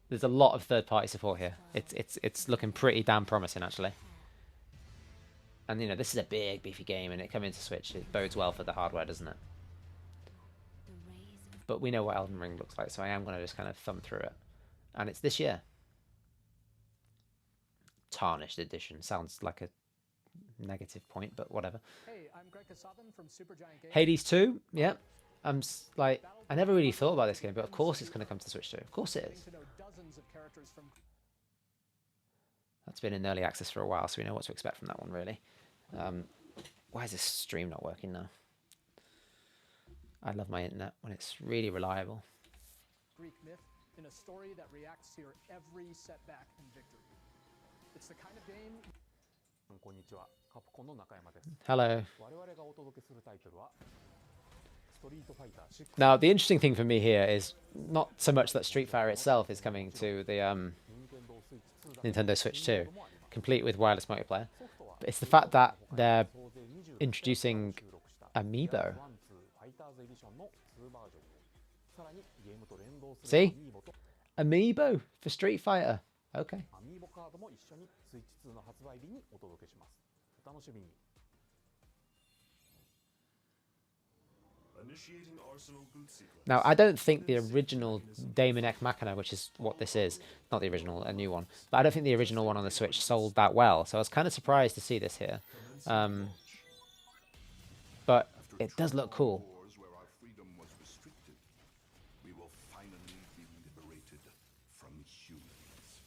There's a lot of third-party support here. It's looking pretty damn promising, actually. And, you know, this is a big, beefy game, and it coming to Switch, it bodes well for the hardware, doesn't it? the rays of But we know what Elden Ring looks like, so I am going to just kind of thumb through it. And it's this year. Tarnished edition. Sounds like a negative point, but whatever. Hey, I'm Greg Kasavin from Supergiant Games. Hades 2, yeah. Like, I never really thought about this game, but of course it's going to come to Switch 2. Of course it Getting is. to know dozens of characters from That's been in early access for a while, so we know what to expect from that one, really. Why is this stream not working now? I love my internet when it's really reliable. Greek myth in a story that reacts to your every setback and victory. It's the kind of game. こんにちは、カプコンの中山です。 Hello. 我々がお届けするタイトルはストリートファイター6。 Now, the interesting thing for me here is not so much that Street Fighter itself is coming to the Nintendo Switch 2, complete with wireless multiplayer, but it's the fact that they're introducing Amiibo. See? Amiibo for Street Fighter. Okay. アミーボカードも一緒にスイッチ2の発売日にお届けします。お楽しみに。 Initiating Arsenal boot sequence. Now, I don't think the original Daemon X Machina, which is what this is, not the original, a new one, but I don't think the original one on the Switch sold that well, so I was kind of surprised to see this here. But it does look cool. Wars where our freedom was restricted, we will finally be liberated from humans.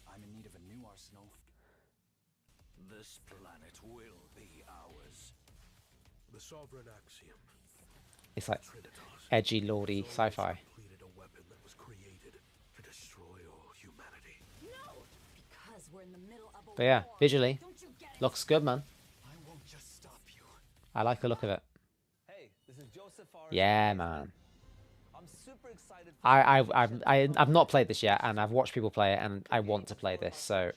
I'm in need of a new arsenal. This planet will be ours. The sovereign axiom. It's like Trinitas edgy, lordy sci-fi. created a weapon that was created to destroy all humanity. because we're in the middle of a But yeah, war. visually, Don't you get it? looks good, man. I won't just stop you. I like the look of it. Hey, this is Joseph Fares. Yeah, man. I'm super excited. For I've not played this yet, and I've watched people play it, and I want to play this, so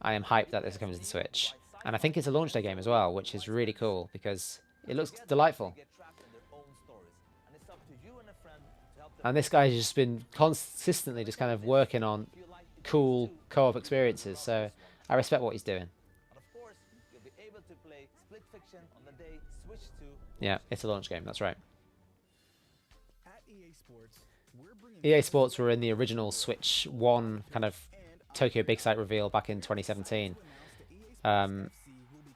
I am hyped that this comes to the Switch. And I think it's a launch day game as well, which is really cool because it looks delightful. Get trapped in their own stories, and it's up to you and a friend to help them. And this guy's just been consistently just kind of working on If you like cool co-op experiences, so I respect what he's doing. But of course, you'll be able to play Split Fiction on the day Switch 2. Yeah, it's a launch game, that's right. At EA Sports, we're bringing EA Sports were in the original Switch 1 kind of Tokyo Big Sight reveal back in 2017,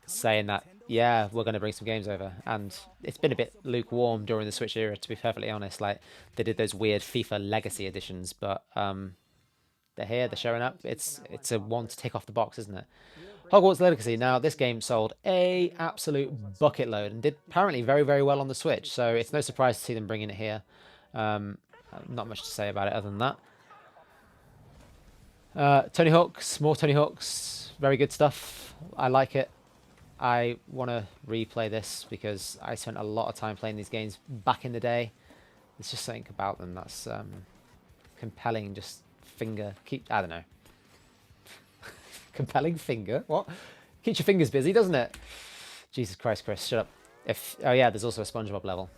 saying that, yeah, we're going to bring some games over. And it's been a bit lukewarm during the Switch era, to be perfectly honest. Like, they did those weird FIFA Legacy editions, but they're here, they're showing up. It's a one to tick off the box, isn't it? Hogwarts Legacy. Now, this game sold a absolute bucket load and did apparently very, very well on the Switch, so it's no surprise to see them bringing it here. Not much to say about it other than that. Tony Hawk's, more Tony Hawk's, very good stuff. I like it. I want to replay this because I spent a lot of time playing these games back in the day. There's just something about them that's compelling. Just I don't know. Compelling finger? What? Keeps your fingers busy, doesn't it? Jesus Christ, Chris, shut up. Oh yeah, there's also a SpongeBob level.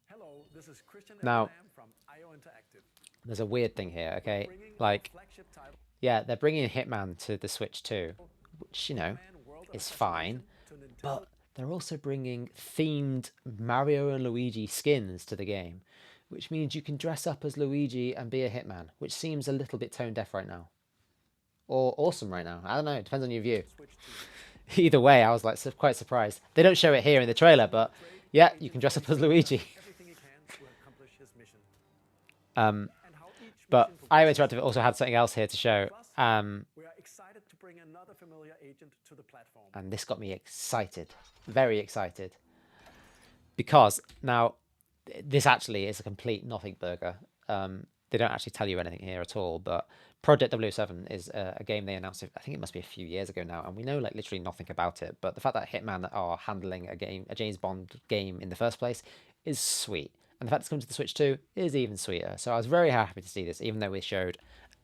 Hello, this is Christian Now- Abraham from IO Interactive. there's a weird thing here, okay? Like, yeah, they're bringing Hitman to the Switch too, which, you know, is fine. But they're also bringing themed Mario and Luigi skins to the game, which means you can dress up as Luigi and be a Hitman, which seems a little bit tone deaf right now. Or awesome right now. I don't know, it depends on your view. Either way, I was like quite surprised. They don't show it here in the trailer, but yeah, you can dress up as Luigi. But IO Interactive also had something else here to show. We are excited to bring another familiar agent to the platform. And this got me excited, very excited. Because now, this actually is a complete nothing burger. They don't actually tell you anything here at all, but Project 007 is a game they announced, I think it must be a few years ago now, and we know like literally nothing about it. But the fact that Hitman are handling a James Bond game in the first place is sweet. And the fact it's coming to the Switch 2 is even sweeter. So I was very happy to see this, even though we showed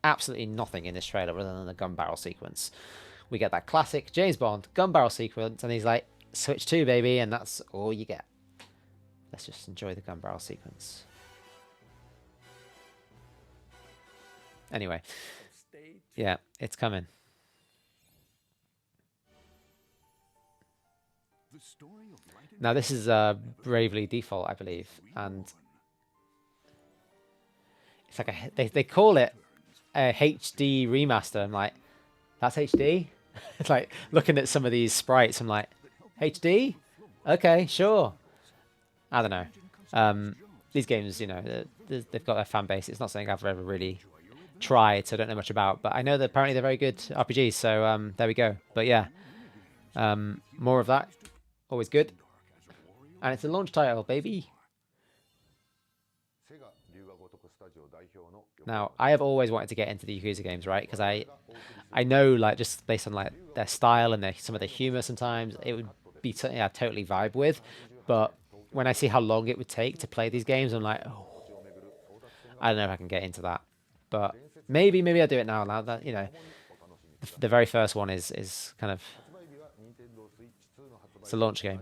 absolutely nothing in this trailer other than the gun barrel sequence. We get that classic James Bond gun barrel sequence, and he's like, Switch 2, baby, and that's all you get. Let's just enjoy the gun barrel sequence. Anyway, yeah, it's coming. Now this is Bravely Default, I believe, and it's like they call it a HD remaster. I'm like, that's HD? It's like looking at some of these sprites, I'm like, HD? Okay, sure. I don't know. These games, you know, they've got their fan base. It's not something I've ever really tried, so I don't know much about, but I know that apparently they're very good RPGs, so there we go. But yeah, more of that, always good. And it's a launch title, baby. Now, I have always wanted to get into the Yakuza games, right? Because I know, like, just based on like their style and some of the humor, sometimes it would be something I totally vibe with. But when I see how long it would take to play these games, I'm like, oh, I don't know if I can get into that. But maybe I'll do it now. Now that, you know, the very first one is kind of, it's a launch game.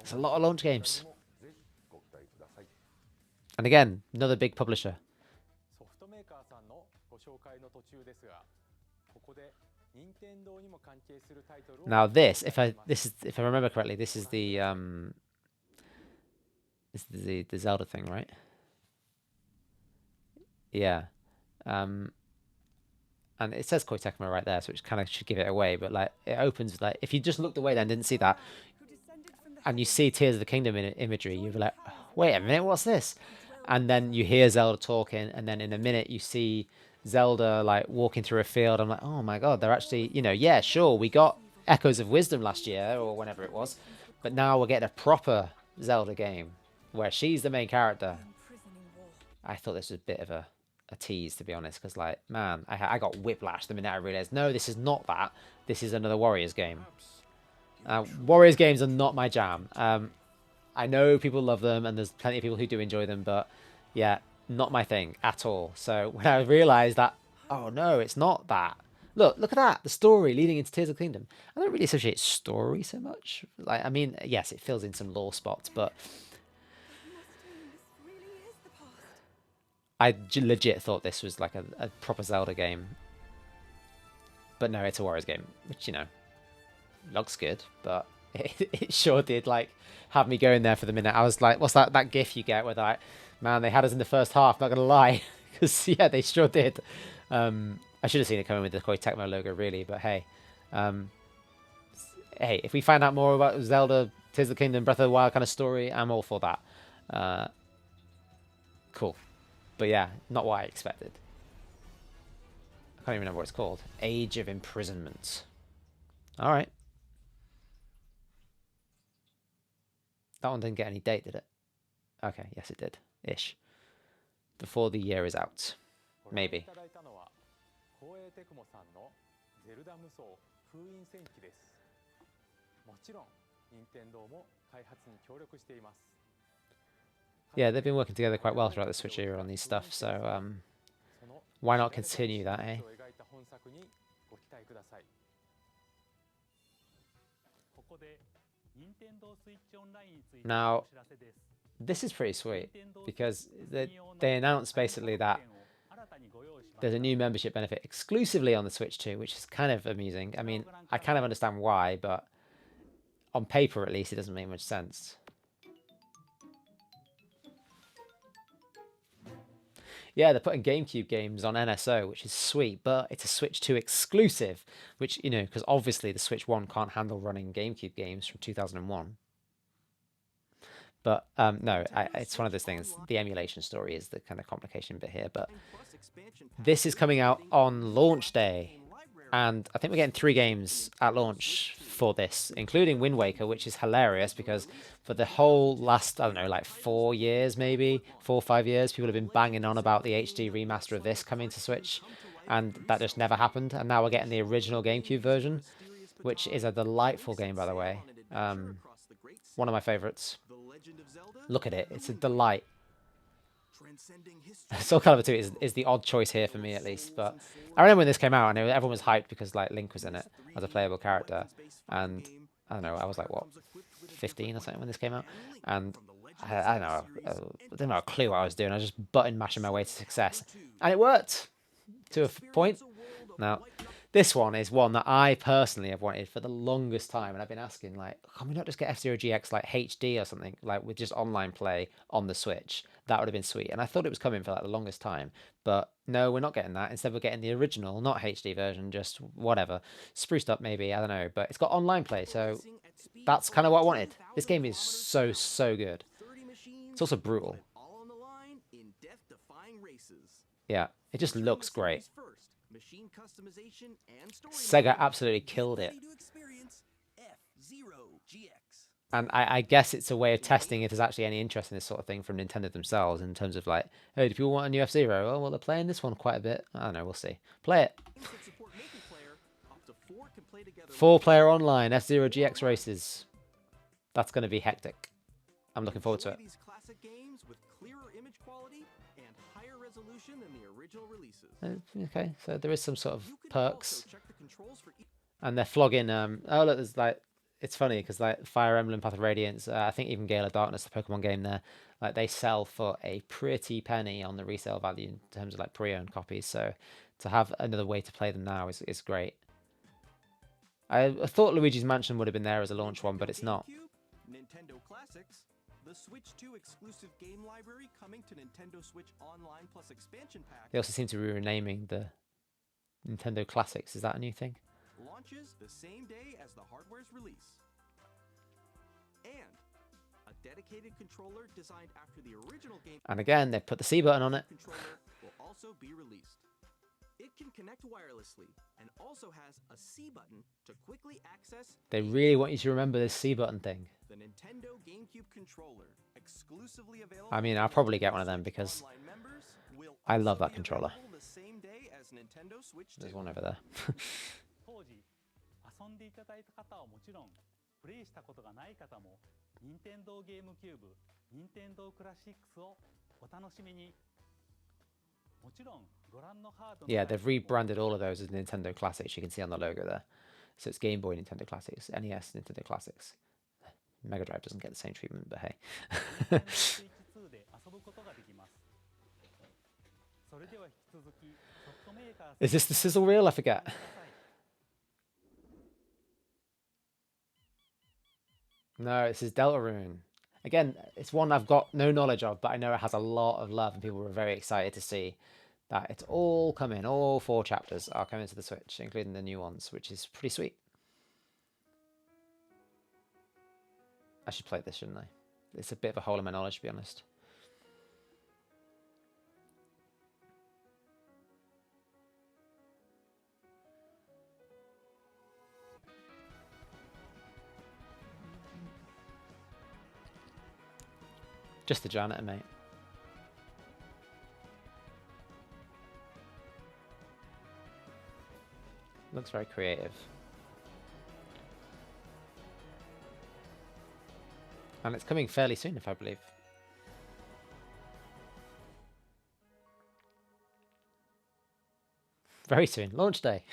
It's a lot of launch games. And again, another big publisher. Now this, if I remember correctly, this is the Zelda thing, right? Yeah. And it says Koei Tecmo right there, so it kind of should give it away. But like, it opens like, if you just looked away then didn't see that, and you see Tears of the Kingdom imagery, you'd be like, wait a minute, what's this? And then you hear Zelda talking, and then in a minute you see Zelda like walking through a field. I'm like, oh my god, they're actually, you know, yeah, sure, we got Echoes of Wisdom last year or whenever it was, but now we're getting a proper Zelda game where she's the main character. I thought this was a bit of a tease, to be honest, because like, man, I got whiplash the minute I realized, no, this is not that. This is another Warriors game. Warriors games are not my jam. I know people love them, and there's plenty of people who do enjoy them, but yeah, not my thing at all. So when I realized that, oh no, it's not that. Look at that, the story leading into Tears of the Kingdom. I don't really associate story so much. Like, I mean, yes, it fills in some lore spots, but I legit thought this was like a proper Zelda game. But no, it's a Warriors game, which, you know, looks good, but it sure did like have me going there for the minute. I was like, what's that gif you get where like, man, they had us in the first half, not gonna lie. Because yeah, they sure did. I should have seen it coming with the Koei Tecmo logo, really, but hey. Hey, if we find out more about Zelda, Tears of the Kingdom, Breath of the Wild kind of story, I'm all for that. Cool. But yeah, not what I expected. I can't even remember what it's called. Age of Imprisonment. Alright. That one didn't get any date, did it? Okay, yes it did. Ish. Before the year is out. Maybe. Yeah, they've been working together quite well throughout the Switch era on these stuff, so why not continue that, eh? Now, This is pretty sweet because they announced basically that there's a new membership benefit exclusively on the Switch 2, which is kind of amusing. I mean, I kind of understand why, but on paper at least, it doesn't make much sense. Yeah, they're putting GameCube games on NSO, which is sweet, but it's a Switch 2 exclusive, which, you know, because obviously the Switch 1 can't handle running GameCube games from 2001. But no, it's one of those things. The emulation story is the kind of complication bit here. But this is coming out on launch day. And I think we're getting 3 games at launch for this, including Wind Waker, which is hilarious because for the whole last, I don't know, like 4 years, maybe 4 or 5 years, people have been banging on about the HD remaster of this coming to Switch. And that just never happened. And now we're getting the original GameCube version, which is a delightful game, by the way. One of my favorites. Look at it. It's a delight. Soul Calibur 2 is the odd choice here for me, at least. But I remember when this came out, and everyone was hyped because like Link was in it as a playable character. And I don't know, I was like, what, 15 or something when this came out? And I don't know, I didn't have a clue what I was doing. I was just button mashing my way to success. And it worked to a point. Now, this one is one that I personally have wanted for the longest time, and I've been asking, like, can we not just get F-Zero GX like HD or something, like with just online play on the Switch? That would have been sweet. And I thought it was coming for like the longest time, but no, we're not getting that. Instead, we're getting the original, not HD version, just whatever, spruced up maybe, I don't know. But it's got online play, so that's kind of what I wanted. This game is so good. It's also brutal. Yeah, it just looks great. Sega absolutely killed it. And I guess it's a way of testing if there's actually any interest in this sort of thing from Nintendo themselves in terms of like, hey, do people want a new F-Zero? Oh, well, they're playing this one quite a bit. I don't know, we'll see. Play it. 4-player online, F-Zero GX races. That's going to be hectic. I'm looking forward to it. Okay, so there is some sort of perks. And they're flogging, oh look, there's like, it's funny because like Fire Emblem Path of Radiance, I think even Gale of Darkness, the Pokemon game there, like they sell for a pretty penny on the resale value in terms of like pre-owned copies. So to have another way to play them now is great. I thought Luigi's Mansion would have been there as a launch one, but it's not. Nintendo Classics, the Switch 2 exclusive game library coming to Nintendo Switch Online Plus expansion pack. They also seem to be renaming the Nintendo Classics. Is that a new thing? Launches the same day as the hardware's release. And a dedicated controller designed after the original game. And again, they put the C button on it. Controller will also be released. It can connect wirelessly and also has a C button to quickly access. They really want you to remember this C button thing. The Nintendo GameCube controller, exclusively available. I mean, I'll probably get one of them because I love that controller. The same day as Nintendo Switch 2. There's one over there. 当時遊んでいただいた方はもちろんプレイしたことがない方も任天堂ゲームキューブ、任天堂クラシックスをお楽しみに。もちろんご覧のハード。Yeah, they've rebranded all of those as Nintendo Classics. You can see on the logo there. So it's Game Boy Nintendo Classics, NES Nintendo Classics. Mega Drive doesn't get the same treatment, but hey. Is this the sizzle reel? I forget. No, this is Deltarune. Again, it's one I've got no knowledge of, but I know it has a lot of love and people were very excited to see that it's all coming. All 4 chapters are coming to the Switch, including the new ones, which is pretty sweet. I should play this, shouldn't I? It's a bit of a hole in my knowledge, to be honest. Just the janitor, mate. Looks very creative. And it's coming fairly soon, if I believe. Very soon. Launch day.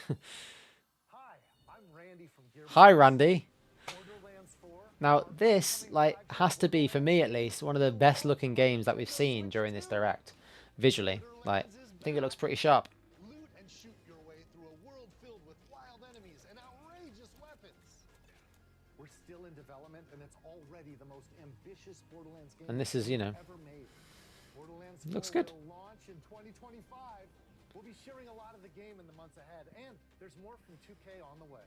Hi, I'm Randy from Gear. Hi, Randy. Borderlands 4 Now this like has to be, for me at least, one of the best looking games that we've seen during this direct. Visually, like I think it looks pretty sharp. Loot and shoot your way through a world filled with wild enemies and outrageous weapons. We're still in development, and it's already the most ambitious Borderlands game And this is, you know, ever made. Borderlands looks 4 good. will launch in 2025. We'll be sharing a lot of the game in the months ahead, and there's more from 2K on the way.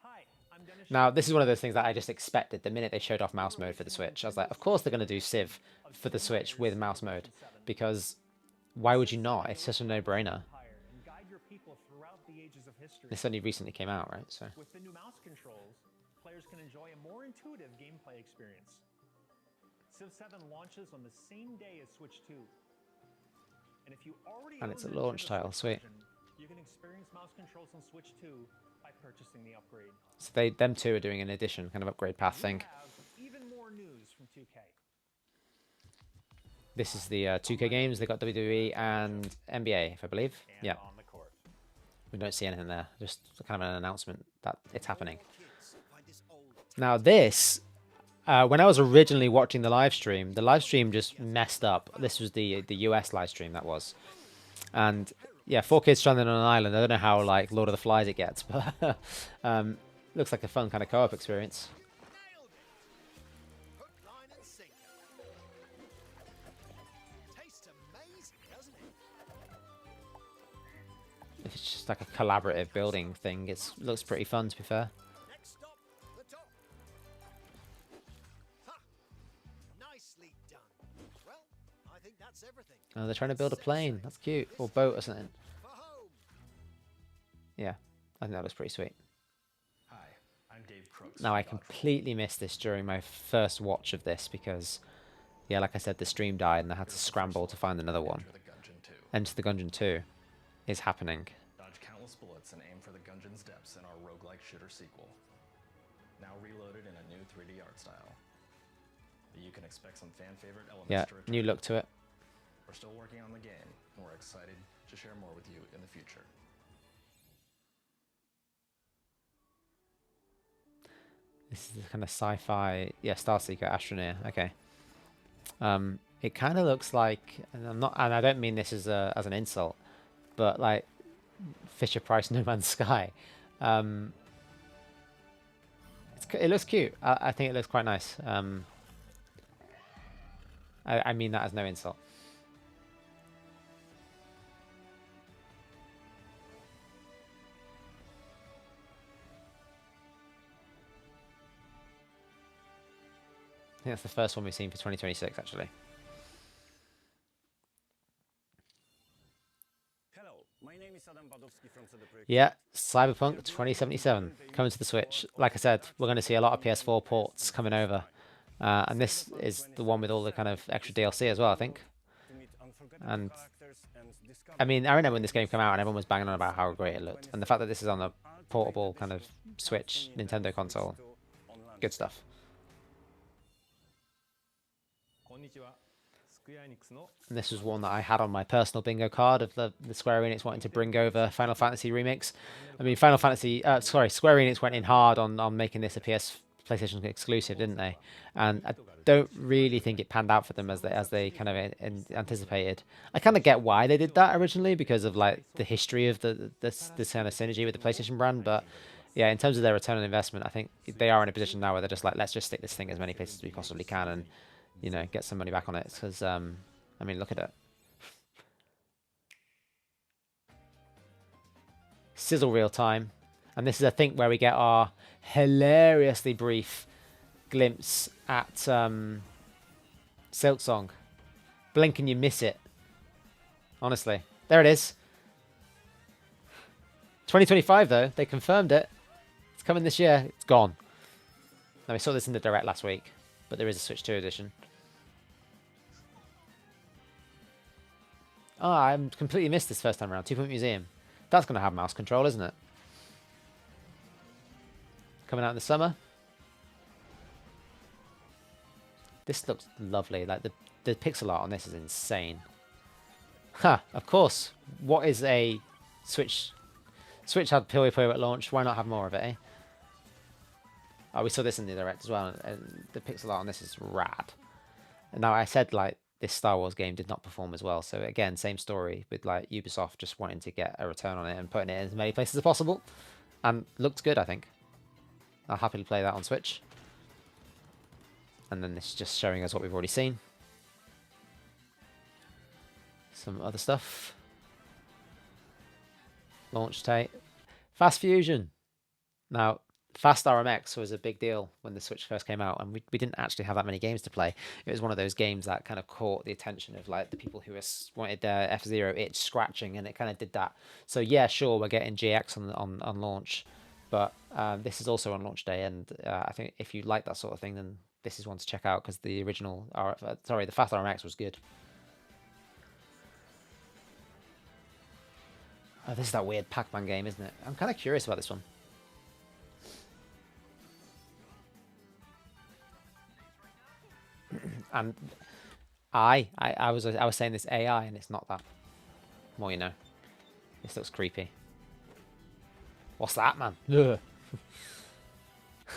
Hi, I'm Dennis. Now this is one of those things that I just expected the minute they showed off mouse mode for the Switch. I was like, of course they're going to do Civ for the Switch with mouse mode, because why would you not? It's such a no-brainer. And guide your people throughout the ages of history. This only recently came out, right? So With the new mouse controls, players can enjoy a more intuitive gameplay experience. Civ 7 launches on the same day as Switch 2. And if you already And own it's a the launch Nintendo title, Switch sweet. version, you can experience mouse controls on Switch 2 by purchasing the upgrade. So them two are doing an addition, kind of upgrade path thing. We have even more news from 2K. This is the 2K games. They got WWE and NBA, if I believe. Yeah. On the court. We don't see anything there. Just kind of an announcement that it's happening. Now this, when I was originally watching the live stream just messed up. This was the US live stream that was, and yeah, 4 kids stranded on an island. I don't know how like Lord of the Flies it gets, but looks like a fun kind of co-op experience. It's just like a collaborative building thing. It looks pretty fun, to be fair. Nicely done. Well, I think that's everything. Oh, they're trying to build a plane. That's cute. Or boat or something. For home. Yeah, I think that looks pretty sweet. Hi, I'm Dave Crooks. Now, I completely missed this during my first watch of this because, yeah, like I said, the stream died and I had to scramble to find another one. Enter the Gungeon 2 is happening. Dodge countless bullets and aim for the Gungeon's depths in our roguelike shooter sequel. Now reloaded in a new 3D art style. You can expect some fan favorite elements Yeah, to return. new look to it. We're still working on the game, and we're excited to share more with you in the future. This is the kind of sci-fi, yeah, Starseeker, Astroneer. Okay. It kind of looks like, and I don't mean this as an insult, but like Fisher Price No Man's Sky. It looks cute. I think it looks quite nice. I mean that as no insult. I think that's the first one we've seen for 2026, actually. Hello, my name is Adam Badowski from CD Projekt. Yeah, Cyberpunk 2077 coming to the Switch. Like I said, we're going to see a lot of PS4 ports coming over. And this is the one with all the kind of extra DLC as well, I think. And I mean, I remember when this game came out and everyone was banging on about how great it looked. And the fact that this is on a portable kind of Switch Nintendo console, good stuff. And this was one that I had on my personal bingo card of the Square Enix wanting to bring over Final Fantasy remakes. I mean, Square Enix went in hard on making this a PlayStation exclusive, didn't they? And I don't really think it panned out for them as they kind of anticipated. I kind of get why they did that originally because of like the history of this kind of synergy with the PlayStation brand, but yeah, in terms of their return on investment, I think they are in a position now where they're just like, let's just stick this thing as many places as we possibly can and, you know, get some money back on it. Because, I mean, look at it. Sizzle real time. And this is, I think, where we get our hilariously brief glimpse at Silksong. Blink and you miss it. Honestly. There it is. 2025, though. They confirmed it. It's coming this year. It's gone. Now, we saw this in the Direct last week, but there is a Switch 2 edition. Oh, I completely missed this first time around. 2 Point Museum. That's going to have mouse control, isn't it? Coming out in the summer. This looks lovely. Like the pixel art on this is insane. Ha! Of course. What is a Switch? Switch had Puyo Puyo at launch. Why not have more of it, eh? we saw this in the direct as well, and the pixel art on this is rad. And now I said like this Star Wars game did not perform as well, so again, same story with like Ubisoft just wanting to get a return on it and putting it in as many places as possible, and looked good. I think I'll happily play that on Switch. And then this is just showing us what we've already seen. Some other stuff. Launch date. Fast Fusion. Now, Fast RMX was a big deal when the Switch first came out, and we didn't actually have that many games to play. It was one of those games that kind of caught the attention of like the people who wanted their F-Zero itch scratching, and it kind of did that. So yeah, sure, we're getting GX on launch, but this is also on launch day, and I think if you like that sort of thing, then this is one to check out, because the original, the Fast RMX was good. Oh, this is that weird Pac-Man game, isn't it? I'm kind of curious about this one. And I was saying this AI, and it's not that. More you know. This looks creepy. What's that, man? Ugh.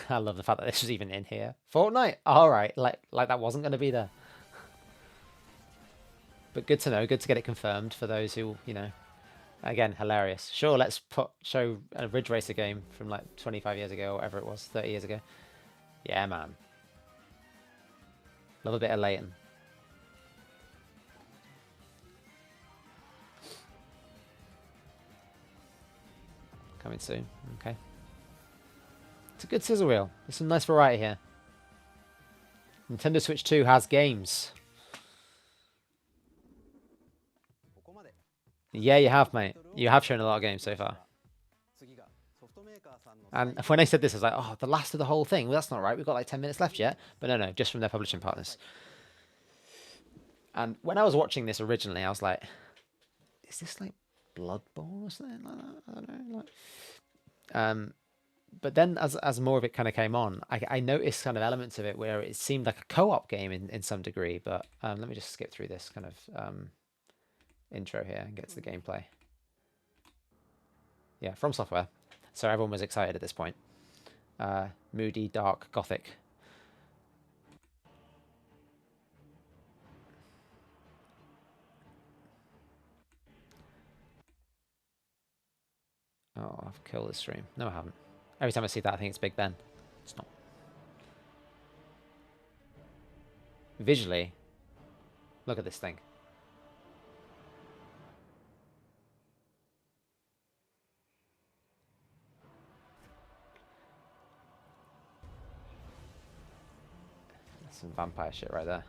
I love the fact that this was even in here. Fortnite? Alright, like that wasn't going to be there. But good to know, good to get it confirmed for those who, you know, again, hilarious. Sure, let's show a Ridge Racer game from like 25 years ago, or whatever it was, 30 years ago. Yeah, man. Love a bit of Layton. Coming soon, okay. It's a good sizzle reel. There's some nice variety here. Nintendo Switch 2 has games. Yeah, you have, mate. You have shown a lot of games so far. And when I said this, I was like, oh, the last of the whole thing. Well, that's not right. We've got like 10 minutes left yet. But no, just from their publishing partners. And when I was watching this originally, I was like, is this like Bloodborne or something like that? I don't know. Like, but then as more of it kind of came on, I noticed kind of elements of it where it seemed like a co-op game in some degree. But let me just skip through this kind of intro here and get to the gameplay. Yeah, From Software. So everyone was excited at this point. Moody, dark, gothic. Oh, I've killed this stream. No, I haven't. Every time I see that, I think it's Big Ben. It's not. Visually, look at this thing. That's some vampire shit right there.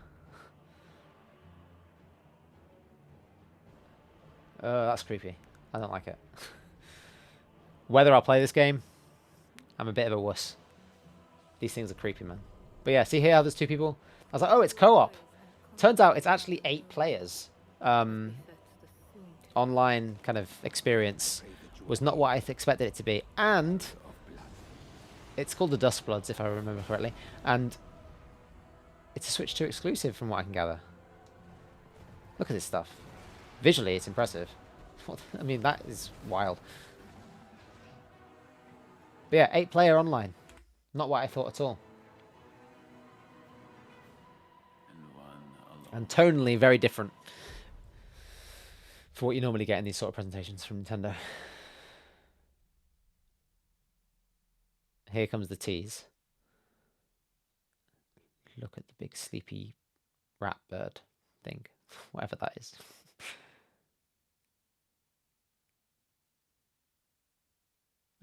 Oh, that's creepy. I don't like it. Whether I'll play this game, I'm a bit of a wuss. These things are creepy, man. But yeah, see here how there's two people? I was like, oh, it's co-op. Turns out it's actually 8 players. Online kind of experience was not what I expected it to be. And it's called the Dustbloods, if I remember correctly. And it's a Switch 2 exclusive, from what I can gather. Look at this stuff. Visually, it's impressive. I mean, that is wild. But yeah, 8-player online. Not what I thought at all. And tonally very different for what you normally get in these sort of presentations from Nintendo. Here comes the tease. Look at the big sleepy rat bird thing. Whatever that is.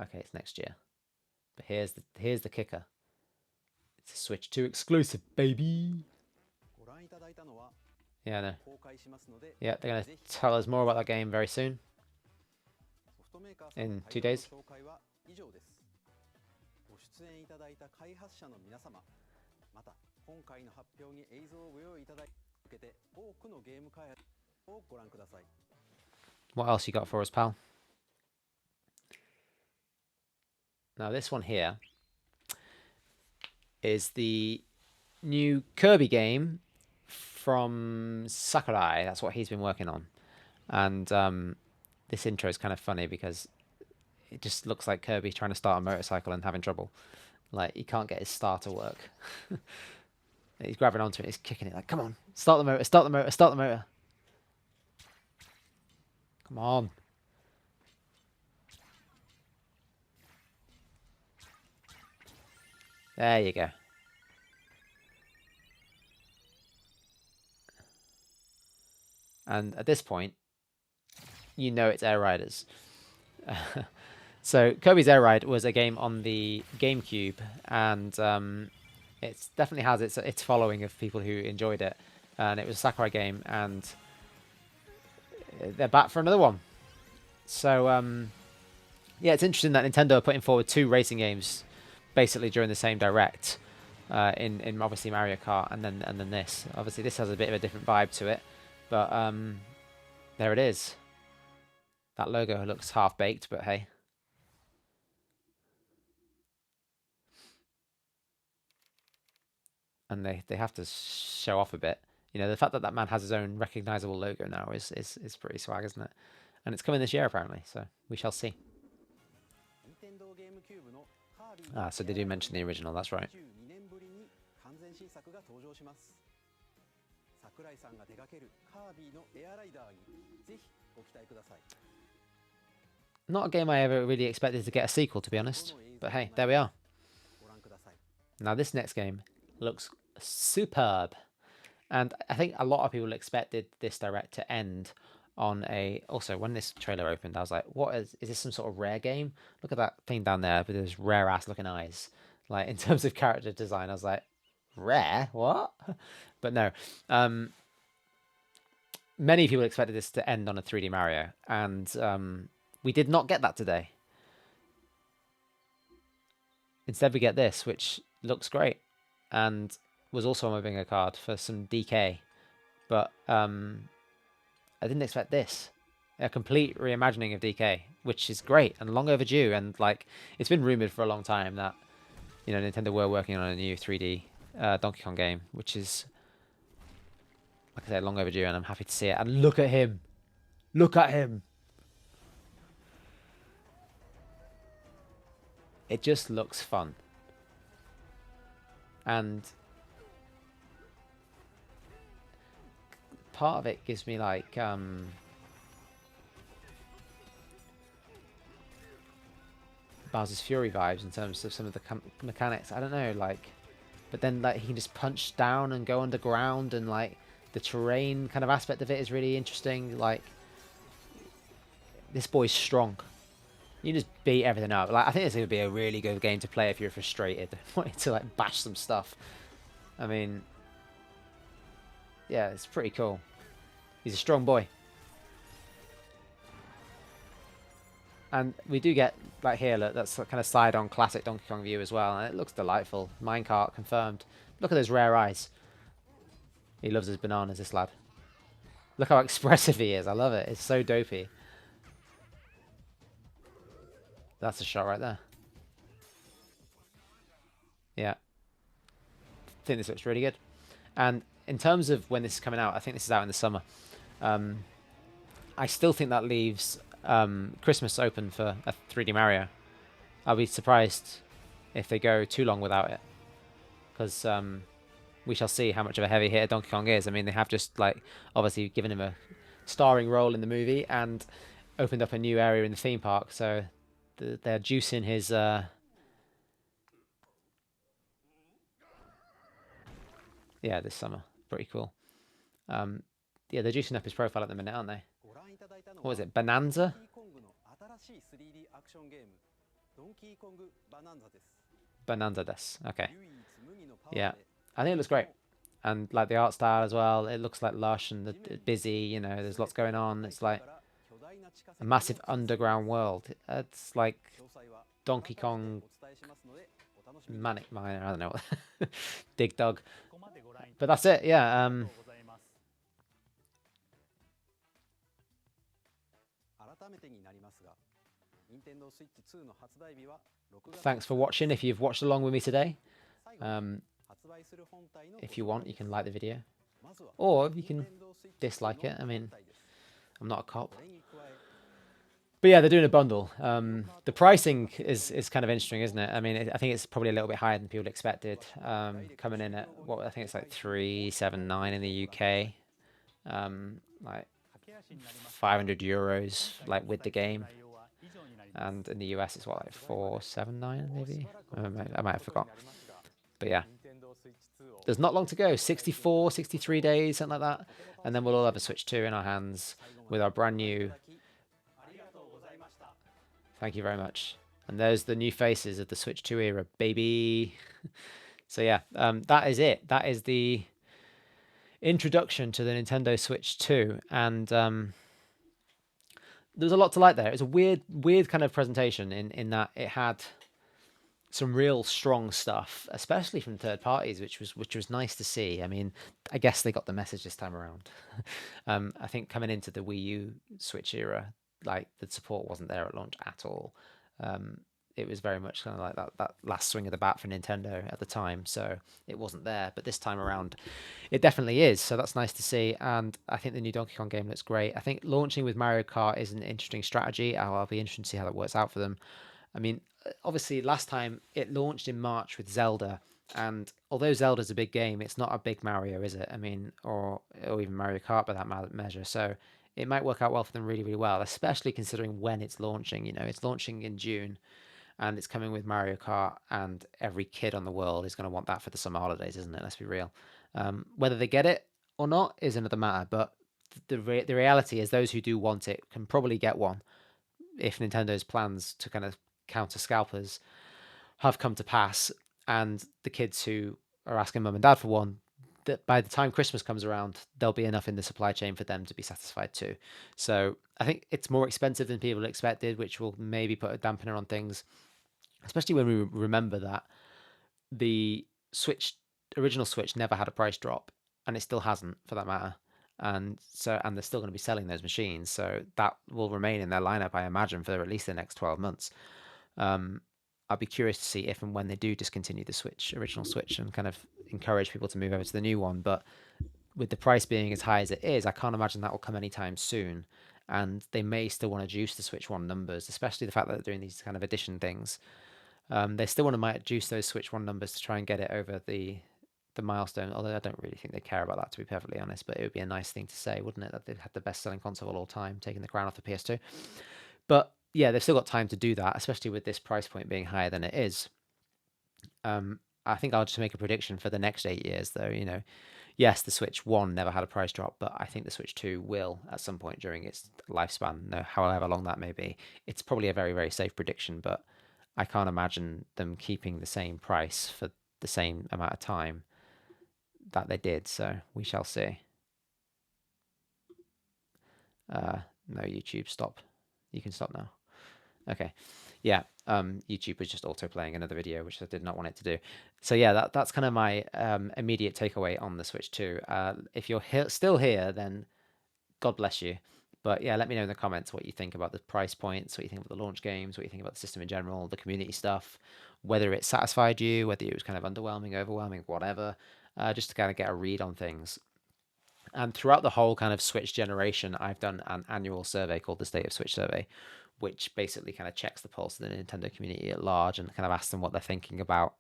Okay, it's next year. But here's the kicker. It's a Switch 2 exclusive, baby. Yeah, I know. Yeah, they're going to tell us more about that game very soon. In 2 days. What else you got for us, pal? Now this one here is the new Kirby game from Sakurai. That's what he's been working on. And this intro is kind of funny because it just looks like Kirby trying to start a motorcycle and having trouble. Like, he can't get his star to work. He's grabbing onto it, he's kicking it like, come on, start the motor, start the motor, start the motor. Come on. There you go. And at this point, you know it's Air Riders. So Kirby's Air Ride was a game on the GameCube, and it definitely has its following of people who enjoyed it. And it was a Sakurai game, and they're back for another one. So yeah, it's interesting that Nintendo are putting forward 2 racing games basically during the same direct. In obviously Mario Kart and then this. Obviously this has a bit of a different vibe to it, but there it is. That logo looks half baked, but hey. And they have to show off a bit. You know, the fact that that man has his own recognizable logo now is pretty swag, isn't it? And it's coming this year apparently, so we shall see. Ah, so they do mention the original, that's right. Not a game I ever really expected to get a sequel, to be honest. But hey, there we are. Now this next game looks superb. And I think a lot of people expected this direct to end on a... Also, when this trailer opened, I was like, what is this some sort of Rare game? Look at that thing down there with those rare-ass looking eyes. Like, in terms of character design, I was like, Rare? What? But no. Many people expected this to end on a 3D Mario, and we did not get that today. Instead, we get this, which looks great, and was also on my bingo card for some DK. But I didn't expect this. A complete reimagining of DK, which is great and long overdue. And like, it's been rumored for a long time that, you know, Nintendo were working on a new 3D Donkey Kong game, which is, like I said, long overdue, and I'm happy to see it. And look at him. Look at him. It just looks fun. And part of it gives me like Bowser's Fury vibes in terms of some of the mechanics. I don't know, like, but then like he can just punch down and go underground, and like the terrain kind of aspect of it is really interesting. Like, this boy's strong. You just beat everything up. Like, I think this would be a really good game to play if you're frustrated, wanting to like bash some stuff. I mean, yeah, it's pretty cool. He's a strong boy. And we do get, like here, look, that's kind of side-on classic Donkey Kong view as well, and it looks delightful. Minecart confirmed. Look at those rare eyes. He loves his bananas, this lad. Look how expressive he is. I love it. It's so dopey. That's a shot right there. Yeah. I think this looks really good. And in terms of when this is coming out, I think this is out in the summer. I still think that leaves Christmas open for a 3D Mario. I'll be surprised if they go too long without it. Because we shall see how much of a heavy hitter Donkey Kong is. I mean, they have just, like, obviously given him a starring role in the movie and opened up a new area in the theme park. So they're juicing his... Yeah, this summer. Pretty cool. Yeah, they're juicing up his profile at the minute, aren't they? What was it? Bonanza? Bonanza des. Okay. Yeah. I think it looks great. And like the art style as well. It looks like lush and busy, you know, there's lots going on. It's like a massive underground world. It's like Donkey Kong Manic Miner, I don't know. Dig Dug. But that's it, yeah. Thanks for watching if you've watched along with me today. If you want, you can like the video. Or you can dislike it. I mean, I'm not a cop. But yeah, they're doing a bundle. The pricing is kind of interesting, isn't it? I mean, I think it's probably a little bit higher than people expected. Coming in at what I think it's like 379 in the UK, like 500 euros, like with the game. And in the US, it's what, like 479 maybe. I might have forgot. But yeah, there's not long to go. 64, 63 days, something like that, and then we'll all have a Switch 2 in our hands with our brand new. Thank you very much. And those are the new faces of the Switch 2 era, baby. So yeah, that is it. That is the introduction to the Nintendo Switch 2. And there's a lot to like there. It was a weird kind of presentation in that it had some real strong stuff, especially from third parties, which was nice to see. I mean, I guess they got the message this time around. I think coming into the Wii U Switch era, like the support wasn't there at launch at all. It was very much kind of like that last swing of the bat for Nintendo at the time, so it wasn't there. But this time around, it definitely is. So that's nice to see. And I think the new Donkey Kong game looks great. I think launching with Mario Kart is an interesting strategy. I'll be interested to see how that works out for them. I mean, obviously last time it launched in March with Zelda, and although Zelda's a big game, it's not a big Mario, is it? I mean, or even Mario Kart by that measure. So it might work out well for them really, really well, especially considering when it's launching. You know, it's launching in June, and it's coming with Mario Kart, and every kid on the world is going to want that for the summer holidays, isn't it? Let's be real. Whether they get it or not is another matter, but the reality is those who do want it can probably get one if Nintendo's plans to kind of counter scalpers have come to pass, and the kids who are asking mum and dad for one, that by the time Christmas comes around, there'll be enough in the supply chain for them to be satisfied too. So I think it's more expensive than people expected, which will maybe put a dampener on things, especially when we remember that the original Switch never had a price drop, and it still hasn't for that matter. And they're still going to be selling those machines, so that will remain in their lineup, I imagine, for at least the next 12 months. I'll be curious to see if and when they do discontinue the original Switch, and kind of encourage people to move over to the new one. But with the price being as high as it is, I can't imagine that will come anytime soon. And they may still want to juice the Switch 1 numbers, especially the fact that they're doing these kind of edition things. They still want to juice those Switch 1 numbers to try and get it over the milestone, although I don't really think they care about that, to be perfectly honest. But it would be a nice thing to say, wouldn't it, that they've had the best-selling console of all time, taking the crown off the PS2. But yeah, they've still got time to do that, especially with this price point being higher than it is. I think I'll just make a prediction for the next 8 years, though. You know, yes, the Switch 1 never had a price drop, but I think the Switch 2 will at some point during its lifespan, however long that may be. It's probably a very, very safe prediction, but I can't imagine them keeping the same price for the same amount of time that they did, so we shall see. No, YouTube, stop. You can stop now. Okay. Yeah, YouTube was just auto-playing another video, which I did not want it to do. So yeah, that's kind of my immediate takeaway on the Switch 2. If you're still here, then God bless you. But yeah, let me know in the comments what you think about the price points, what you think about the launch games, what you think about the system in general, the community stuff, whether it satisfied you, whether it was kind of underwhelming, overwhelming, whatever, just to kind of get a read on things. And throughout the whole kind of Switch generation, I've done an annual survey called the State of Switch Survey, which basically kind of checks the pulse of the Nintendo community at large and kind of asks them what they're thinking about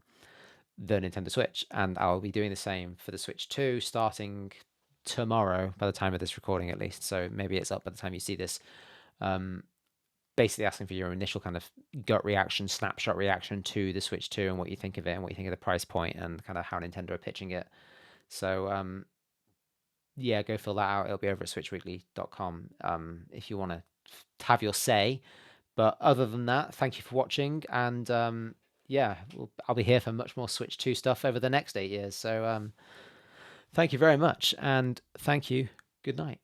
the Nintendo Switch. And I'll be doing the same for the Switch 2 starting tomorrow, by the time of this recording at least. So maybe it's up by the time you see this. Basically asking for your initial kind of gut reaction, snapshot reaction to the Switch 2 and what you think of it and what you think of the price point and kind of how Nintendo are pitching it. So yeah, go fill that out. It'll be over at switchweekly.com if you want to have your say. But other than that, thank you for watching, and yeah, I'll be here for much more Switch 2 stuff over the next 8 years. So thank you very much, and thank you. Good night.